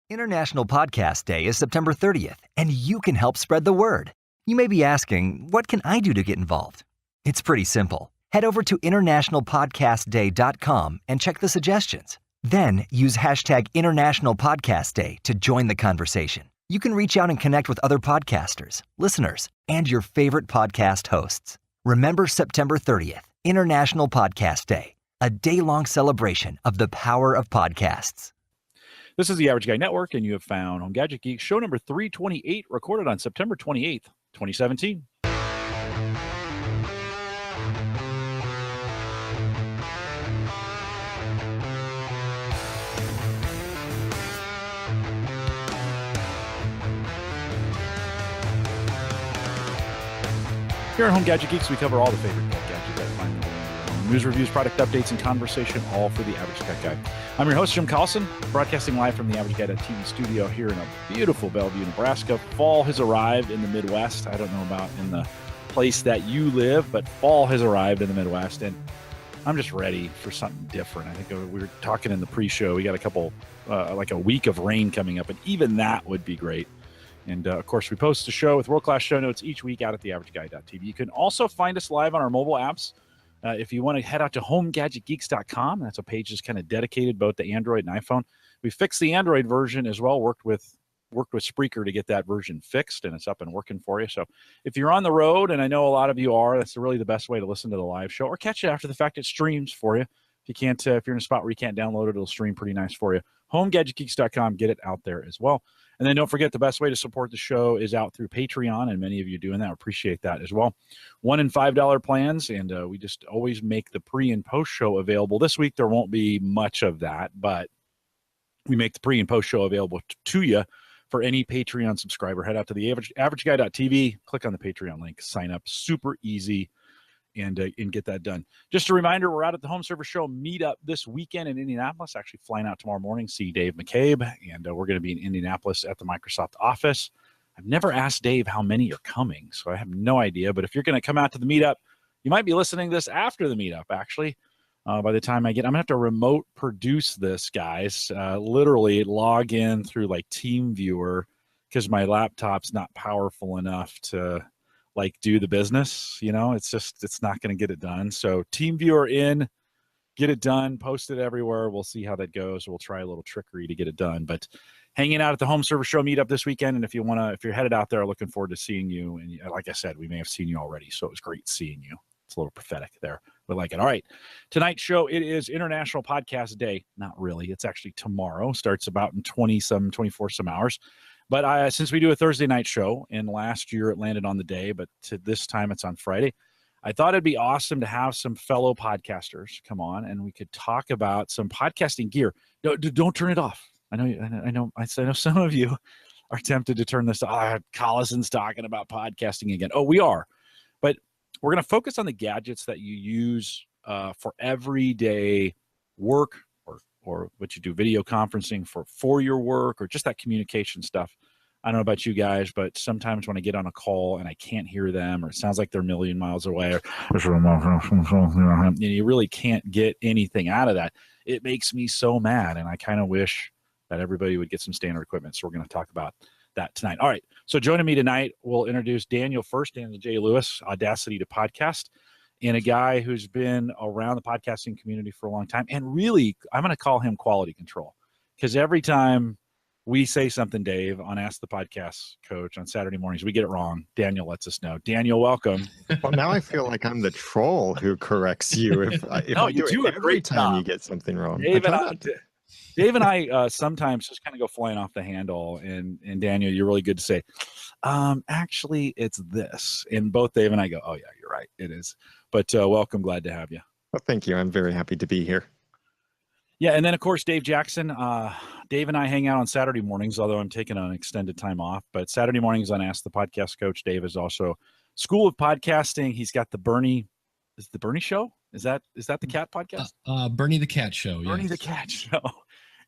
International Podcast Day is September 30th, and you can help spread the word. You may be asking, what can I do to get involved? It's pretty simple. Head over to internationalpodcastday.com and check the suggestions. Then use hashtag International Podcast Day to join the conversation. You can reach out and connect with other podcasters, listeners, and your favorite podcast hosts. Remember September 30th, International Podcast Day, a day-long celebration of the power of podcasts. This is the Average Guy Network, and you have found Home Gadget Geek, show number 328, recorded on September 28th, 2017. Here at Home Gadget Geeks, we cover all the favorite tech gadgets that find their way into your home. News, reviews, product updates, and conversation, all for the Average Tech Guy. I'm your host, Jim Collison, broadcasting live from the Average Guy.TV studio here in a beautiful Bellevue, Nebraska. Fall has arrived in the Midwest. I don't know about in the place that you live, but fall has arrived in the Midwest, and I'm just ready for something different. I think we were talking in the pre-show. We got a couple, like a week of rain coming up, and even that would be great. And, of course, we post a show with world-class show notes each week out at theaverageguy.tv. You can also find us live on our mobile apps. If you want to head out to homegadgetgeeks.com, that's a page that's kind of dedicated both to Android and iPhone. We fixed the Android version as well, worked with Spreaker to get that version fixed, and it's up and working for you. So if you're on the road, and I know a lot of you are, that's really the best way to listen to the live show, or catch it after the fact. It streams for you. If you can't, if you're in a spot where you can't download it, it'll stream pretty nice for you. Homegadgetgeeks.com, get it out there as well. And then don't forget, the best way to support the show is out through Patreon, and many of you doing that. Appreciate that as well. $1 and $5 plans, and we just always make the pre- and post-show available. This week, there won't be much of that, but we make the pre- and post-show available to you for any Patreon subscriber. Head out to the averageguy.tv, click on the Patreon link, sign up. Super easy. And get that done. Just a reminder, we're out at the Home Service Show meetup this weekend in Indianapolis. Actually flying out tomorrow morning, see Dave McCabe, and we're going to be in Indianapolis at the Microsoft office. I've never asked Dave how many are coming, so I have no idea. But if you're going to come out to the meetup, you might be listening to this after the meetup, actually. By the time I'm going to have to remote produce this, guys. Literally log in through like TeamViewer because my laptop's not powerful enough to do the business. It's not going to get it done. So TeamViewer in, get it done, post it everywhere. We'll see how that goes. We'll try a little trickery to get it done, but hanging out at the Home Service Show meetup this weekend. And if you're headed out there, looking forward to seeing you. And like I said, we may have seen you already, so it was great seeing you. It's a little prophetic there. We like it. All right. Tonight's show, it is International Podcast Day. Not really. It's actually tomorrow. Starts about in 24 some hours. But since we do a Thursday night show, and last year it landed on the day, but this time it's on Friday, I thought it'd be awesome to have some fellow podcasters come on, and we could talk about some podcasting gear. No, don't turn it off. I know some of you are tempted to turn this off. Collison's talking about podcasting again. Oh, we are. But we're going to focus on the gadgets that you use for everyday work, or what you do video conferencing for your work, or just that communication stuff. I don't know about you guys, but sometimes when I get on a call and I can't hear them, or it sounds like they're a million miles away, or you really can't get anything out of that. It makes me so mad, and I kind of wish that everybody would get some standard equipment. So we're going to talk about that tonight. All right. So joining me tonight, we'll introduce Daniel first, Daniel J. Lewis, Audacity to Podcast, and a guy who's been around the podcasting community for a long time. And really, I'm going to call him quality control, because every time we say something, Dave, on Ask the Podcast Coach on Saturday mornings, we get it wrong. Daniel lets us know. Daniel, welcome. Well, now I feel like I'm the troll who corrects you if No, I you do it every time you get something wrong. Dave and I sometimes just kind of go flying off the handle, and Daniel, you're really good to say, actually, it's this. And both Dave and I go, oh, yeah, you're right. It is. But welcome. Glad to have you. Well, thank you. I'm very happy to be here. Yeah, and then, of course, Dave Jackson. Dave and I hang out on Saturday mornings, although I'm taking an extended time off. But Saturday mornings on Ask the Podcast Coach. Dave is also School of Podcasting. He's got the Bernie Show? Is that the cat podcast? Bernie the Cat Show. Bernie the Cat Show.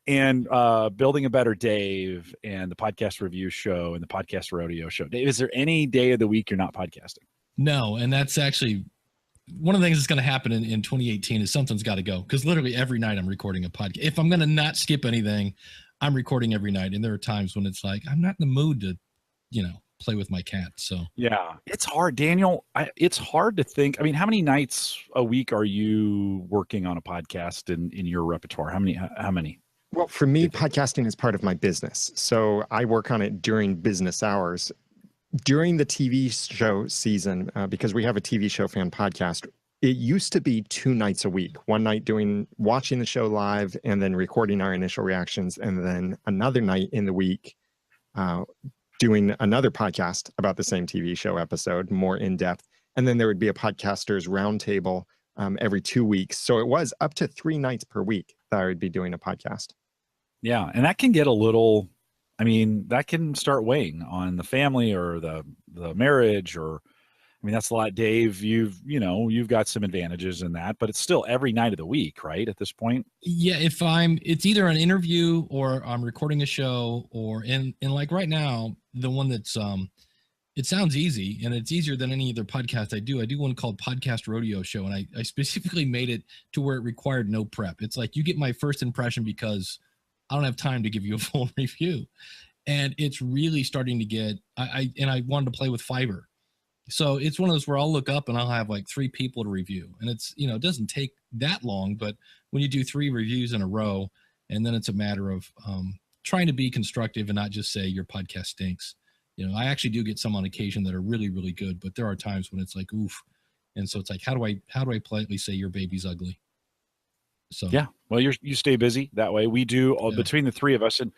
And Building a Better Dave, and the Podcast Review Show, and the Podcast Rodeo Show. Dave, is there any day of the week you're not podcasting? No, and that's actually one of the things that's going to happen in 2018 is something's got to go, because literally every night I'm recording a podcast. If I'm going to not skip anything, I'm recording every night, and there are times when it's like I'm not in the mood to, play with my cat. So Yeah, it's hard, Daniel. It's hard to think. I mean, how many nights a week are you working on a podcast in your repertoire? How many? How many? Well, for me, podcasting is part of my business. So I work on it during business hours. During the TV show season, because we have a TV show fan podcast, it used to be 2 nights a week. One night watching the show live and then recording our initial reactions, and then another night in the week doing another podcast about the same TV show episode, more in depth. And then there would be a podcasters roundtable every 2 weeks. So it was up to 3 nights per week that I would be doing a podcast. Yeah, and that can get a little. I mean, that can start weighing on the family or the marriage, or I mean, that's a lot. Dave, you've got some advantages in that, but it's still every night of the week, right? At this point. yeah, it's either an interview or I'm recording a show, or in like right now, the one that's it sounds easy, and it's easier than any other podcast I do. I do one called Podcast Rodeo Show, and I specifically made it to where it required no prep. It's like you get my first impression because I don't have time to give you a full review. And it's really starting to get, I wanted to play with Fiverr. So it's one of those where I'll look up and I'll have like 3 people to review. And it's, it doesn't take that long, but when you do 3 reviews in a row, and then it's a matter of trying to be constructive and not just say your podcast stinks. I actually do get some on occasion that are really, really good, but there are times when it's like, oof. And so it's like, how do I politely say your baby's ugly? So yeah, well, you stay busy that way. We do between the 3 of us, and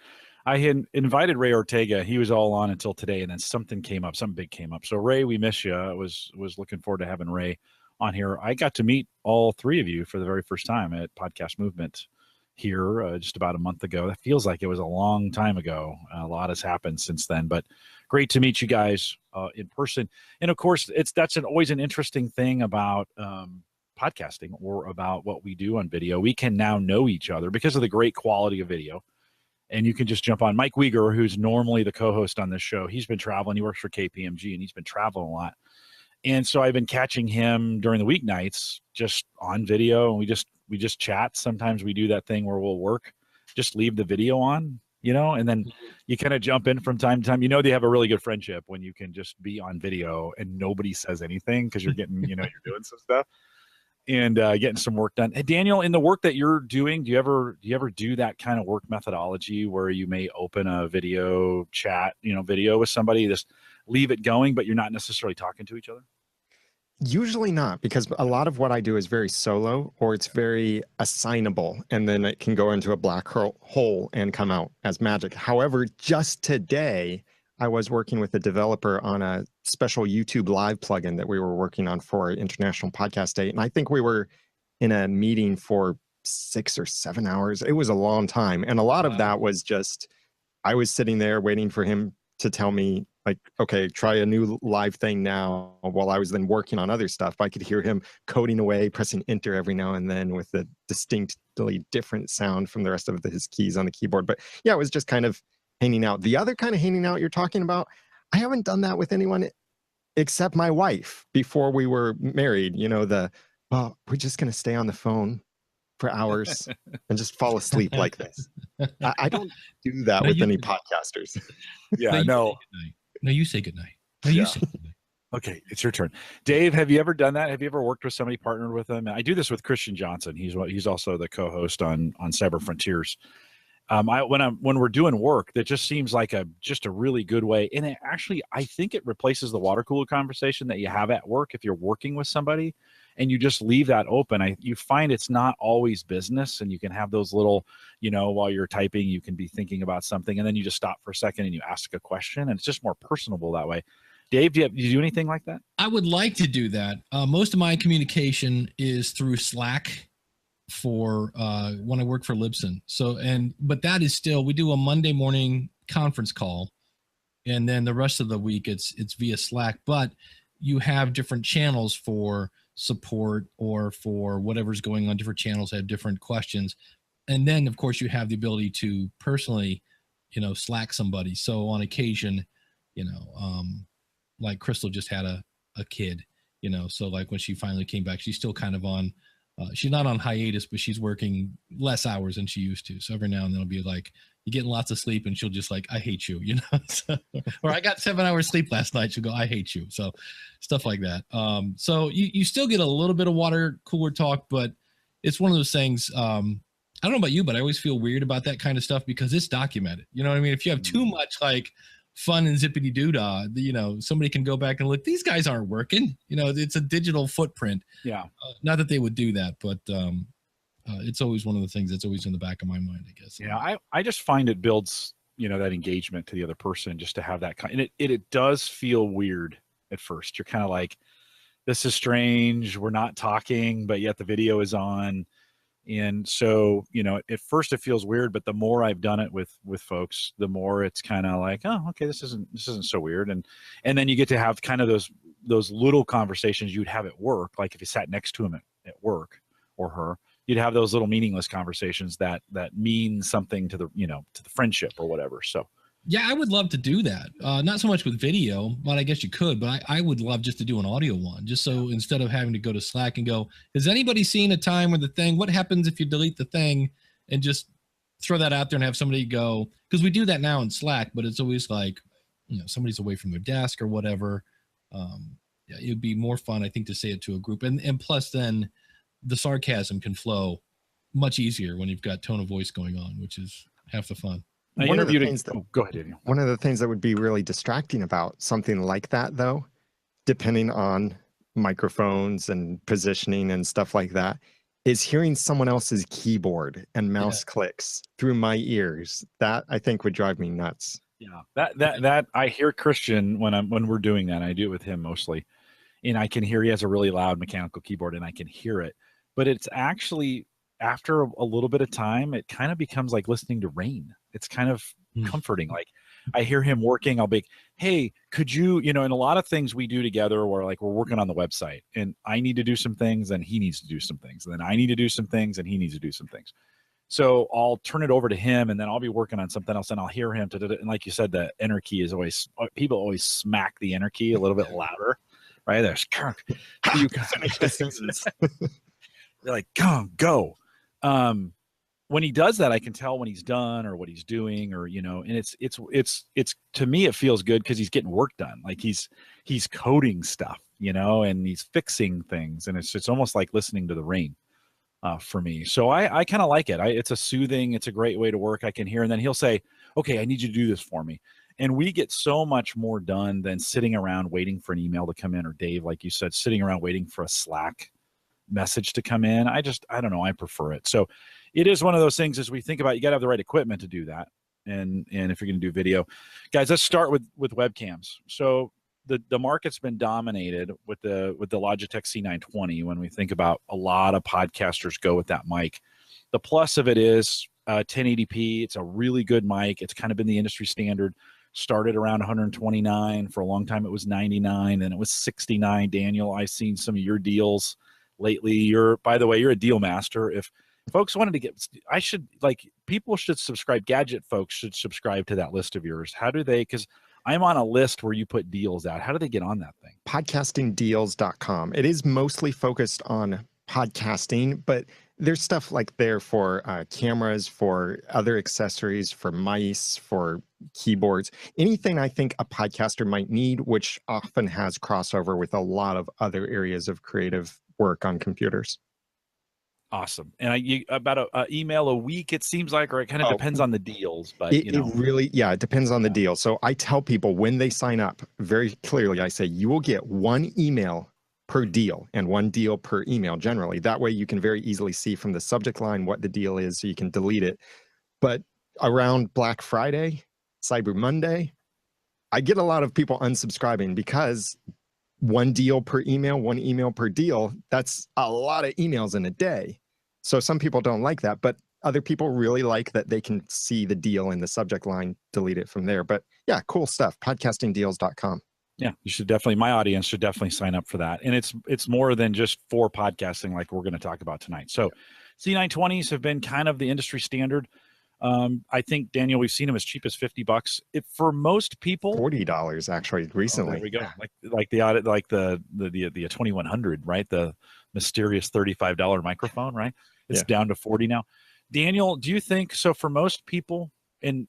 I had invited Ray Ortega. He was all on until today, and then something big came up. So Ray, we miss you. I was looking forward to having Ray on here. I got to meet all 3 of you for the very first time at Podcast Movement here just about a month ago. That feels like it was a long time ago. A lot has happened since then, but great to meet you guys in person. And of course, that's always an interesting thing about podcasting or about what we do on video. We can now know each other because of the great quality of video. And you can just jump on. Mike Weger, who's normally the co-host on this show, he's been traveling. He works for KPMG, and he's been traveling a lot. And so I've been catching him during the weeknights just on video, and we just chat. Sometimes we do that thing where we'll just leave the video on, and then you kind of jump in from time to time. They have a really good friendship when you can just be on video and nobody says anything because you're getting, you're doing some stuff. And getting some work done. Hey, Daniel, in the work that you're doing, do you ever do that kind of work methodology where you may open a video chat, video with somebody, just leave it going, but you're not necessarily talking to each other? Usually not, because a lot of what I do is very solo, or it's very assignable, and then it can go into a black hole and come out as magic. However, just today, I was working with a developer on a special YouTube Live plugin that we were working on for International Podcast Day. And I think we were in a meeting for 6 or 7 hours. It was a long time. And a lot of that was just, I was sitting there waiting for him to tell me, like, okay, try a new live thing now, while I was then working on other stuff. I could hear him coding away, pressing enter every now and then with a distinctly different sound from the rest of his keys on the keyboard. But yeah, it was just kind of hanging out. The other kind of hanging out you're talking about, I haven't done that with anyone except my wife before we were married. Well, we're just going to stay on the phone for hours and just fall asleep like this. I don't do that with any podcasters. Yeah, no. No, you say goodnight. No, you say goodnight. Okay, it's your turn. Dave, have you ever done that? Have you ever worked with somebody, partnered with them? I do this with Christian Johnson. He's also the co-host on Cyber Frontiers. When we're doing work, that just seems like just a really good way. And I think it replaces the water cooler conversation that you have at work if you're working with somebody and you just leave that open. You find it's not always business, and you can have those little, while you're typing, you can be thinking about something, and then you just stop for a second and you ask a question, and it's just more personable that way. Dave, do you do anything like that? I would like to do that. Most of my communication is through Slack for when I work for Libsyn. But that is still, we do a Monday morning conference call, and then the rest of the week it's via Slack. But you have different channels for support or for whatever's going on. Different channels have different questions, and then of course you have the ability to personally, Slack somebody. So on occasion, like Crystal just had a kid, so like when she finally came back, she's still kind of on. She's not on hiatus, but she's working less hours than she used to. So every now and then it'll be like, you're getting lots of sleep, and she'll just like, I hate you, you know. So, or I got 7 hours sleep last night. She'll go, I hate you. So stuff like that. So you still get a little bit of water cooler talk, but it's one of those things. I don't know about you, but I always feel weird about that kind of stuff because it's documented. You know what I mean? If you have too much like fun and zippity doo-dah, you know, somebody can go back and look, these guys aren't working. You know, it's a digital footprint. Yeah. Not that they would do that, but it's always one of the things that's always in the back of my mind, I guess. Yeah, I just find it builds, you know, that engagement to the other person just to have that kind. And it does feel weird at first. You're kind of like, this is strange. We're not talking, but yet the video is on. And so, you know, at first it feels weird, but the more I've done it with folks, the more it's kind of like, oh, okay, this isn't so weird. And then you get to have kind of those little conversations you'd have at work. Like if you sat next to him at work or her, you'd have those little meaningless conversations that mean something to the, you know, to the friendship or whatever. So yeah, I would love to do that. Not so much with video, but I guess you could, but I would love just to do an audio one, just so instead of having to go to Slack and go, has anybody seen a time where the thing, what happens if you delete the thing, and just throw that out there and have somebody go, because we do that now in Slack, but it's always like, you know, somebody's away from their desk or whatever. Yeah, it'd be more fun, I think, to say it to a group. And plus then the sarcasm can flow much easier when you've got tone of voice going on, which is half the fun. go ahead, Daniel. One of the things that would be really distracting about something like that, though, depending on microphones and positioning and stuff like that, is hearing someone else's keyboard and mouse clicks through my ears. That I think would drive me nuts. Yeah, that I hear Christian when we're doing that. I do it with him mostly, and I can hear he has a really loud mechanical keyboard, and I can hear it. But it's actually, after a little bit of time, it kind of becomes like listening to rain. It's kind of comforting. Like I hear him working, I'll be, hey, could you, you know, and a lot of things we do together where like we're working on the website and I need to do some things and he needs to do some things. And then I need to do some things and he needs to do some things. So I'll turn it over to him and then I'll be working on something else and I'll hear him. And like you said, the enter key is always, people always smack the enter key a little bit louder, right? There's Kirk. They're like, go. When he does that, I can tell when he's done or what he's doing, or, you know, and it's to me, it feels good because he's getting work done. Like he's coding stuff, you know, and he's fixing things. And it's almost like listening to the rain for me. So I kind of like it. It's a great way to work. I can hear, and then he'll say, okay, I need you to do this for me. And we get so much more done than sitting around waiting for an email to come in, or Dave, like you said, sitting around waiting for a Slack message to come in. I don't know. I prefer it. So it is one of those things as we think about, you got to have the right equipment to do that. And if you're going to do video, guys, let's start with webcams. So the market's been dominated with the Logitech C920. When we think about, a lot of podcasters go with that mic. The plus of it is 1080p. It's a really good mic. It's kind of been the industry standard. Started around 129. For a long time it was 99, and it was 69. Daniel, I've seen some of your deals lately. By the way, you're a deal master. If folks wanted to get, people should subscribe. Gadget folks should subscribe to that list of yours. How do they, because I'm on a list where you put deals out. How do they get on that thing? Podcastingdeals.com. It is mostly focused on podcasting, but there's stuff like there for cameras, for other accessories, for mice, for keyboards, anything I think a podcaster might need, which often has crossover with a lot of other areas of creative work on computers. Awesome. And about an email a week, it seems like, or it kind of depends on the deals, but it really, it depends on the deal. So I tell people when they sign up very clearly, I say, you will get one email per deal and one deal per email generally. That way you can very easily see from the subject line what the deal is, so you can delete it. But around Black Friday, Cyber Monday, I get a lot of people unsubscribing because one deal per email, one email per deal, that's a lot of emails in a day. So some people don't like that, but other people really like that they can see the deal in the subject line, delete it from there. But yeah, cool stuff. Podcastingdeals.com. Yeah, you should definitely, my audience should definitely sign up for that. And it's more than just for podcasting like we're going to talk about tonight. So C920s have been kind of the industry standard. I think, Daniel, we've seen them as cheap as $50. If for most people, $40 actually recently. There we go. Like the 2100, right? The mysterious $35 microphone, right? It's down to 40 now. Daniel, do you think so? For most people, and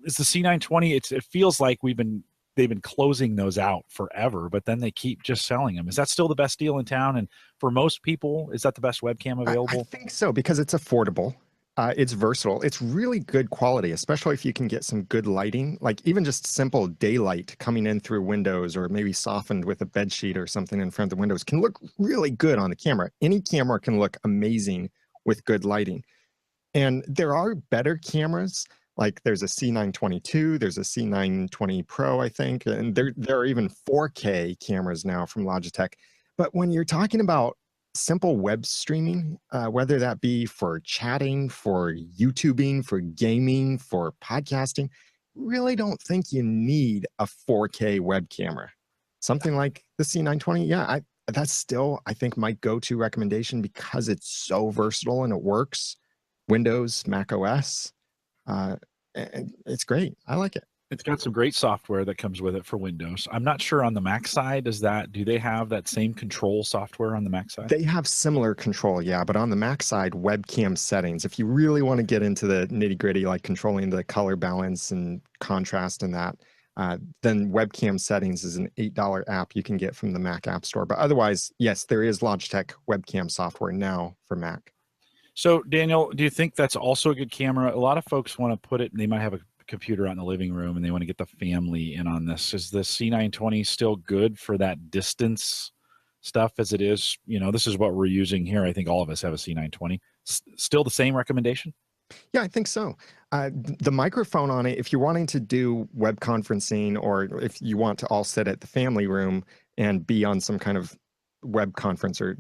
it's the C920. It feels like they've been closing those out forever, but then they keep just selling them. Is that still the best deal in town? And for most people, is that the best webcam available? I think so, because it's affordable. It's versatile. It's really good quality, especially if you can get some good lighting, like even just simple daylight coming in through windows, or maybe softened with a bed sheet or something in front of the windows, can look really good on the camera. Any camera can look amazing with good lighting. And there are better cameras, like there's a C922, there's a C920 Pro, I think, and there are even 4K cameras now from Logitech. But when you're talking about simple web streaming, whether that be for chatting, for YouTubing, for gaming, for podcasting, really don't think you need a 4K web camera. Something like the C920, yeah, that's still, I think, my go-to recommendation, because it's so versatile and it works. Windows, Mac OS, and it's great. I like it. It's got some great software that comes with it for Windows. I'm not sure on the Mac side, do they have that same control software on the Mac side? They have similar control, yeah, but on the Mac side, webcam settings, if you really want to get into the nitty-gritty, like controlling the color balance and contrast and that, then webcam settings is an $8 app you can get from the Mac App Store. But otherwise, yes, there is Logitech webcam software now for Mac. So, Daniel, do you think that's also a good camera? A lot of folks want to put it, they might have a computer out in the living room and they want to get the family in on this. Is the C920 still good for that distance stuff as it is? You know, this is what we're using here. I think all of us have a C920. Still the same recommendation? Yeah, I think so. The microphone on it, if you're wanting to do web conferencing, or if you want to all sit at the family room and be on some kind of web conference or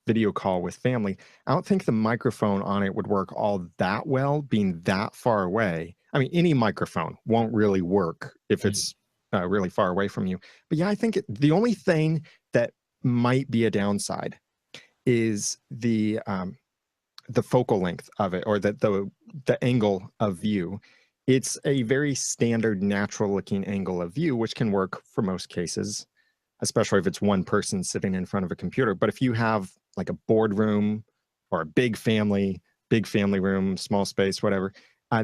video call with family, I don't think the microphone on it would work all that well, being that far away. I mean, any microphone won't really work if it's really far away from you. But yeah, I think the only thing that might be a downside is the focal length of it, or the angle of view. It's a very standard, natural looking angle of view, which can work for most cases, especially if it's one person sitting in front of a computer. But if you have like a boardroom or a big family room, small space, whatever,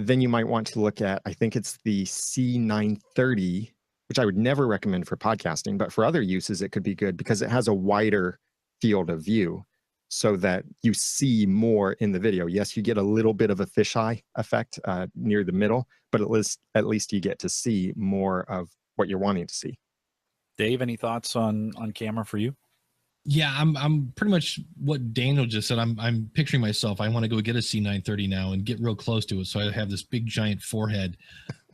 then you might want to look at, I think it's the C930, which I would never recommend for podcasting, but for other uses, it could be good because it has a wider field of view so that you see more in the video. Yes, you get a little bit of a fisheye effect near the middle, but at least you get to see more of what you're wanting to see. Dave, any thoughts on camera for you? Yeah, I'm pretty much what Daniel just said. I'm picturing myself. I want to go get a C930 now and get real close to it, so I have this big giant forehead.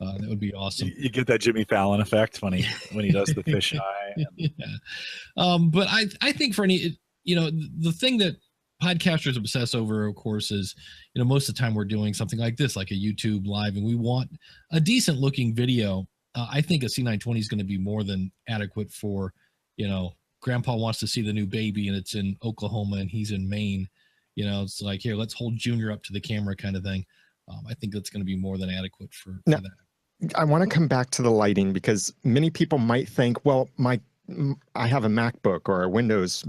That would be awesome. You get that Jimmy Fallon effect when he does the fisheye. Yeah. But I think for any, the thing that podcasters obsess over, of course, is, most of the time we're doing something like this, like a YouTube live, and we want a decent looking video. I think a C920 is going to be more than adequate for, Grandpa wants to see the new baby and it's in Oklahoma and he's in Maine. It's like, here, let's hold Junior up to the camera kind of thing. I think that's going to be more than adequate for that. I want to come back to the lighting, because many people might think, well, I have a MacBook or a Windows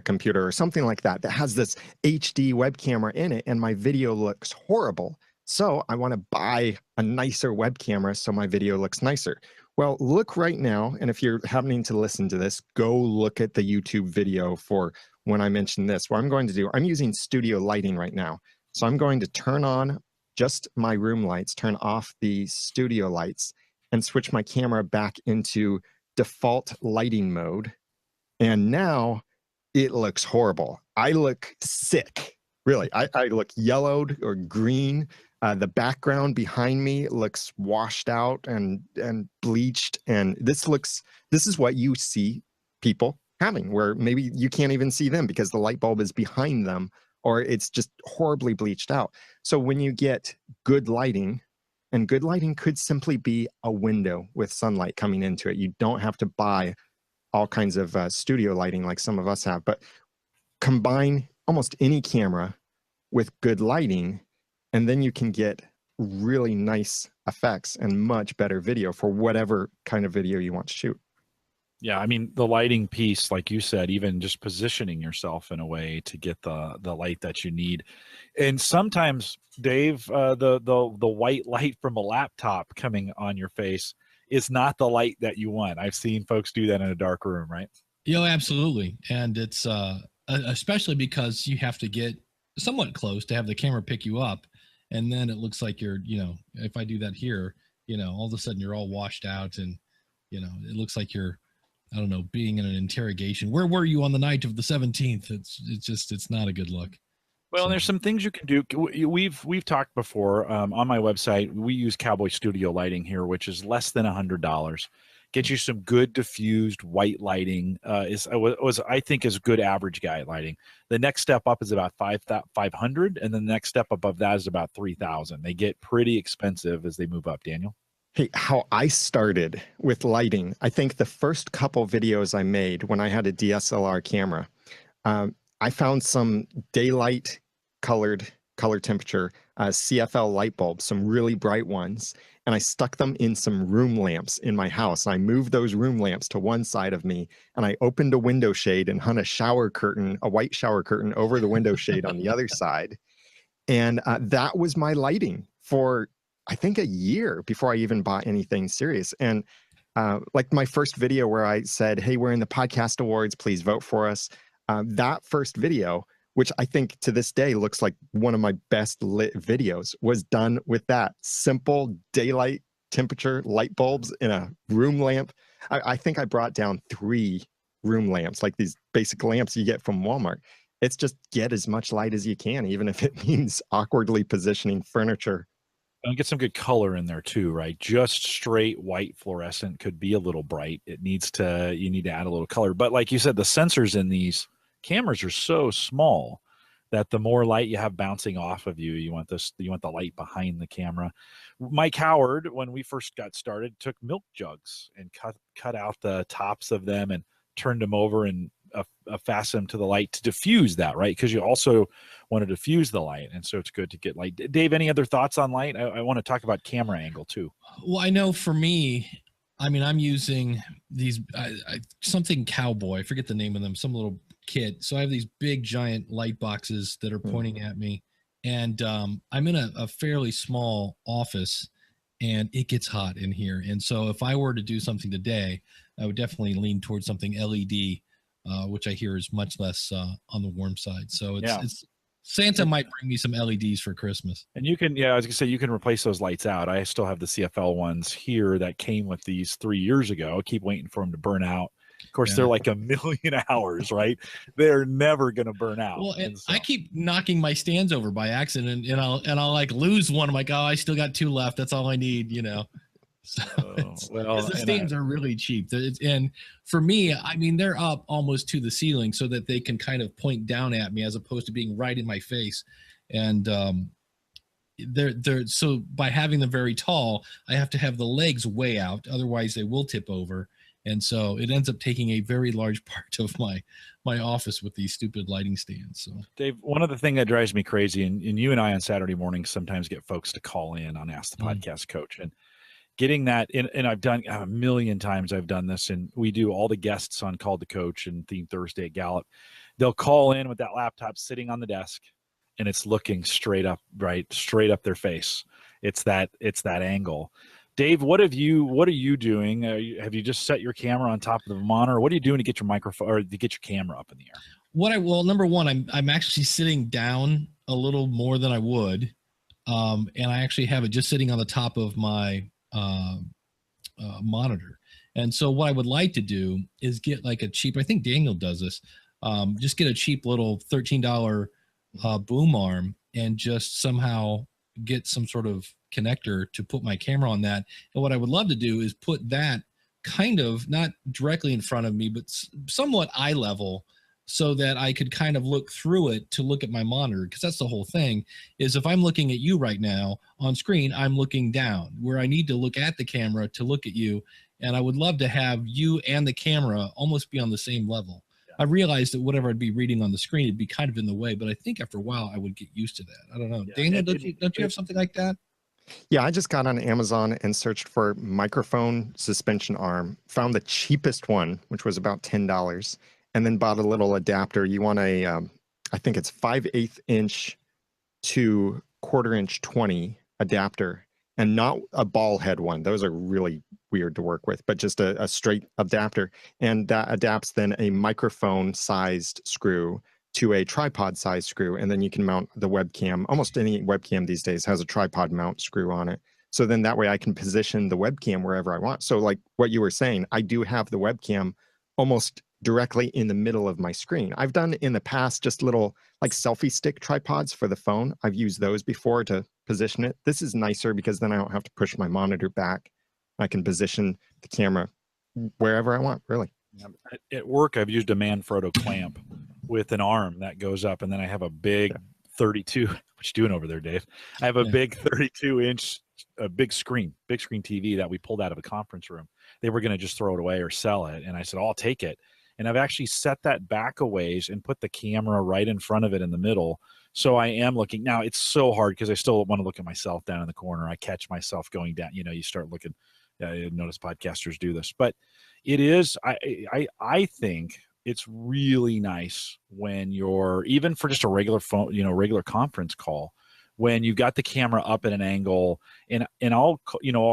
computer or something like that has this HD web camera in it and my video looks horrible. So I want to buy a nicer web camera so my video looks nicer. Well, look right now, and if you're happening to listen to this, go look at the YouTube video for when I mentioned this. What I'm going to do, I'm using studio lighting right now. So I'm going to turn on just my room lights, turn off the studio lights, and switch my camera back into default lighting mode. And now it looks horrible. I look sick. Really, I look yellowed or green. The background behind me looks washed out and bleached. And this is what you see people having, where maybe you can't even see them because the light bulb is behind them, or it's just horribly bleached out. So when you get good lighting, and good lighting could simply be a window with sunlight coming into it. You don't have to buy all kinds of studio lighting like some of us have, but combine almost any camera with good lighting, and then you can get really nice effects and much better video for whatever kind of video you want to shoot. Yeah, I mean the lighting piece, like you said, even just positioning yourself in a way to get the light that you need, and sometimes, Dave, the white light from a laptop coming on your face is not the light that you want. I've seen folks do that in a dark room, right? Absolutely. And it's especially because you have to get somewhat close to have the camera pick you up. And then it looks like you're, if I do that here, all of a sudden you're all washed out and, it looks like you're, I don't know, being in an interrogation. Where were you on the night of the 17th? It's not a good look. Well, So, there's some things you can do. We've talked before on my website. We use Cowboy Studio lighting here, which is less than $100. Get you some good diffused white lighting. I think is good average guy lighting. The next step up is about 500, and then the next step above that is about 3,000. They get pretty expensive as they move up. Daniel. Hey, how I started with lighting, I think the first couple videos I made when I had a DSLR camera, I found some daylight color temperature CFL light bulbs, some really bright ones, and I stuck them in some room lamps in my house. I moved those room lamps to one side of me, and I opened a window shade and hung a white shower curtain over the window shade on the other side. And that was my lighting for, I think, a year before I even bought anything serious. And like my first video where I said, hey, we're in the podcast awards, please vote for us. That first video, which I think to this day looks like one of my best lit videos, was done with that simple daylight temperature light bulbs in a room lamp. I think I brought down 3 room lamps, like these basic lamps you get from Walmart. It's just get as much light as you can, even if it means awkwardly positioning furniture. And get some good color in there too, right? Just straight white fluorescent could be a little bright. You need to add a little color. But like you said, the sensors in these cameras are so small that the more light you have bouncing off of you, you want the light behind the camera. Mike Howard, when we first got started, took milk jugs and cut out the tops of them and turned them over and fasten them to the light to diffuse that, right? Because you also want to diffuse the light, and so it's good to get light. Dave, any other thoughts on light? I want to talk about camera angle too. Well, I know for me, I mean, I'm using these something Cowboy. I forget the name of them. Some little kit. So I have these big giant light boxes that are pointing at me, and I'm in a fairly small office, and it gets hot in here. And so if I were to do something today, I would definitely lean towards something LED, which I hear is much less on the warm side. So it's Santa might bring me some LEDs for Christmas. And you can, I was gonna say, you can replace those lights out. I still have the CFL ones here that came with these 3 years ago. I keep waiting for them to burn out. Of course, they're like 1,000,000 hours, right? They're never gonna burn out. Well, and I keep knocking my stands over by accident, and I'll like lose one. I'm like, oh, I still got 2 left. That's all I need, So the stands are really cheap. And for me, I mean, they're up almost to the ceiling so that they can kind of point down at me as opposed to being right in my face. And they're so by having them very tall, I have to have the legs way out. Otherwise, they will tip over. And so it ends up taking a very large part of my office with these stupid lighting stands. So Dave, one of the things that drives me crazy, and you and I on Saturday mornings sometimes get folks to call in on Ask the Podcast Coach, and getting that in, and I've done 1,000,000 times I've done this, and we do all the guests on Call the Coach and Theme Thursday at Gallup. They'll call in with that laptop sitting on the desk, and it's looking straight up their face. It's that angle. Dave, what are you doing? Have you just set your camera on top of the monitor? What are you doing to get your microphone or to get your camera up in the air? Number one, I'm actually sitting down a little more than I would, and I actually have it just sitting on the top of my monitor. And so what I would like to do is get like a cheap, I think Daniel does this, just get a cheap little $13 boom arm and just somehow get some sort of connector to put my camera on that. And what I would love to do is put that kind of not directly in front of me, but somewhat eye level, so that I could kind of look through it to look at my monitor. Because that's the whole thing, is if I'm looking at you right now on screen, I'm looking down where I need to look at the camera to look at you. And I would love to have you and the camera almost be on the same level. I realized that whatever I'd be reading on the screen, it'd be kind of in the way, but I think after a while I would get used to that. I don't know. Daniel, don't you have something like that? Yeah, I just got on Amazon and searched for microphone suspension arm, found the cheapest one, which was about $10, and then bought a little adapter. You want I think it's 5/8 inch to 1/4 inch 20 adapter, and not a ball head one. Those are really weird to work with, but just a straight adapter. And that adapts then a microphone sized screw to a tripod sized screw. And then you can mount the webcam. Almost any webcam these days has a tripod mount screw on it. So then that way I can position the webcam wherever I want. So, like what you were saying, I do have the webcam almost directly in the middle of my screen. I've done in the past just little like selfie stick tripods for the phone. I've used those before to position it. This is nicer because then I don't have to push my monitor back. I can position the camera wherever I want, really. At work, I've used a Manfrotto clamp with an arm that goes up, and then I have a big 32. What you doing over there, Dave? I have a big 32-inch, big screen TV that we pulled out of a conference room. They were going to just throw it away or sell it, and I said, I'll take it. And I've actually set that back a ways and put the camera right in front of it in the middle. So I am looking. Now, it's so hard because I still want to look at myself down in the corner. I catch myself going down. You know, you start looking. You notice podcasters do this. But it is, I think it's really nice when you're, even for just a regular phone, regular conference call, when you've got the camera up at an angle, and I'll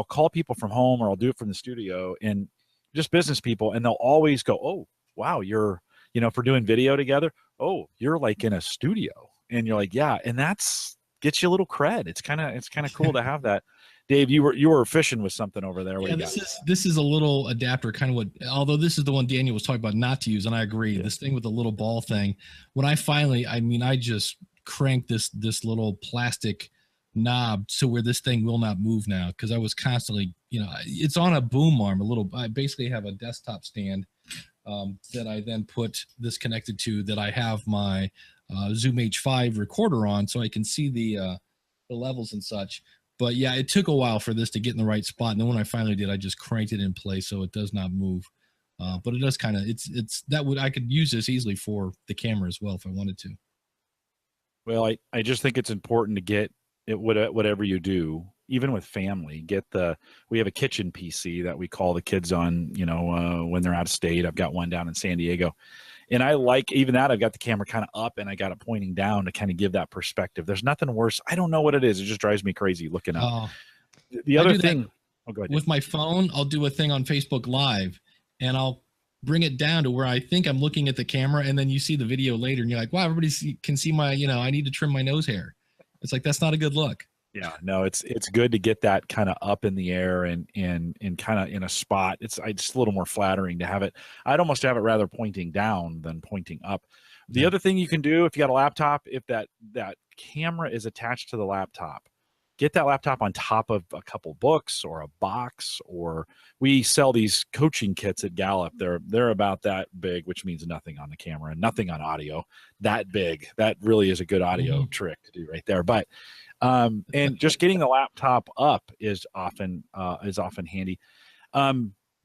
call people from home, or I'll do it from the studio, and just business people, and they'll always go, oh, wow, you're, if we're doing video together, oh, you're like in a studio. And you're like, yeah. And that's gets you a little cred. It's kind of cool to have that. Dave, you were fishing with something over there. Yeah, this is a little adapter, kind of what, although this is the one Daniel was talking about not to use, and I agree. Yeah. This thing with the little ball thing, when I just cranked this little plastic knob to where this thing will not move now, because I was constantly, it's on a boom arm, I basically have a desktop stand that I then put this connected to, that I have my Zoom H5 recorder on, so I can see the levels and such. But yeah, it took a while for this to get in the right spot, and then when I finally did, I just cranked it in place so it does not move. But it does kind of, I could use this easily for the camera as well if I wanted to. Well, I just think it's important to get it, whatever you do, even with family, we have a kitchen PC that we call the kids on, when they're out of state. I've got one down in San Diego. And I like even that. I've got the camera kind of up and I got it pointing down to kind of give that perspective. There's nothing worse. I don't know what it is. It just drives me crazy looking up. The other thing, go ahead. With my phone, I'll do a thing on Facebook Live and I'll bring it down to where I think I'm looking at the camera, and then you see the video later and you're like, wow, everybody can see my, I need to trim my nose hair. It's like, that's not a good look. Yeah, no, it's good to get that kind of up in the air and kind of in a spot. It's a little more flattering to have it. I'd almost have it rather pointing down than pointing up. The other thing you can do, if you got a laptop, if that camera is attached to the laptop, get that laptop on top of a couple books or a box. Or we sell these coaching kits at Gallup. They're about that big, which means nothing on the camera and nothing on audio. That big. That really is a good audio trick to do right there. But and just getting the laptop up is often handy.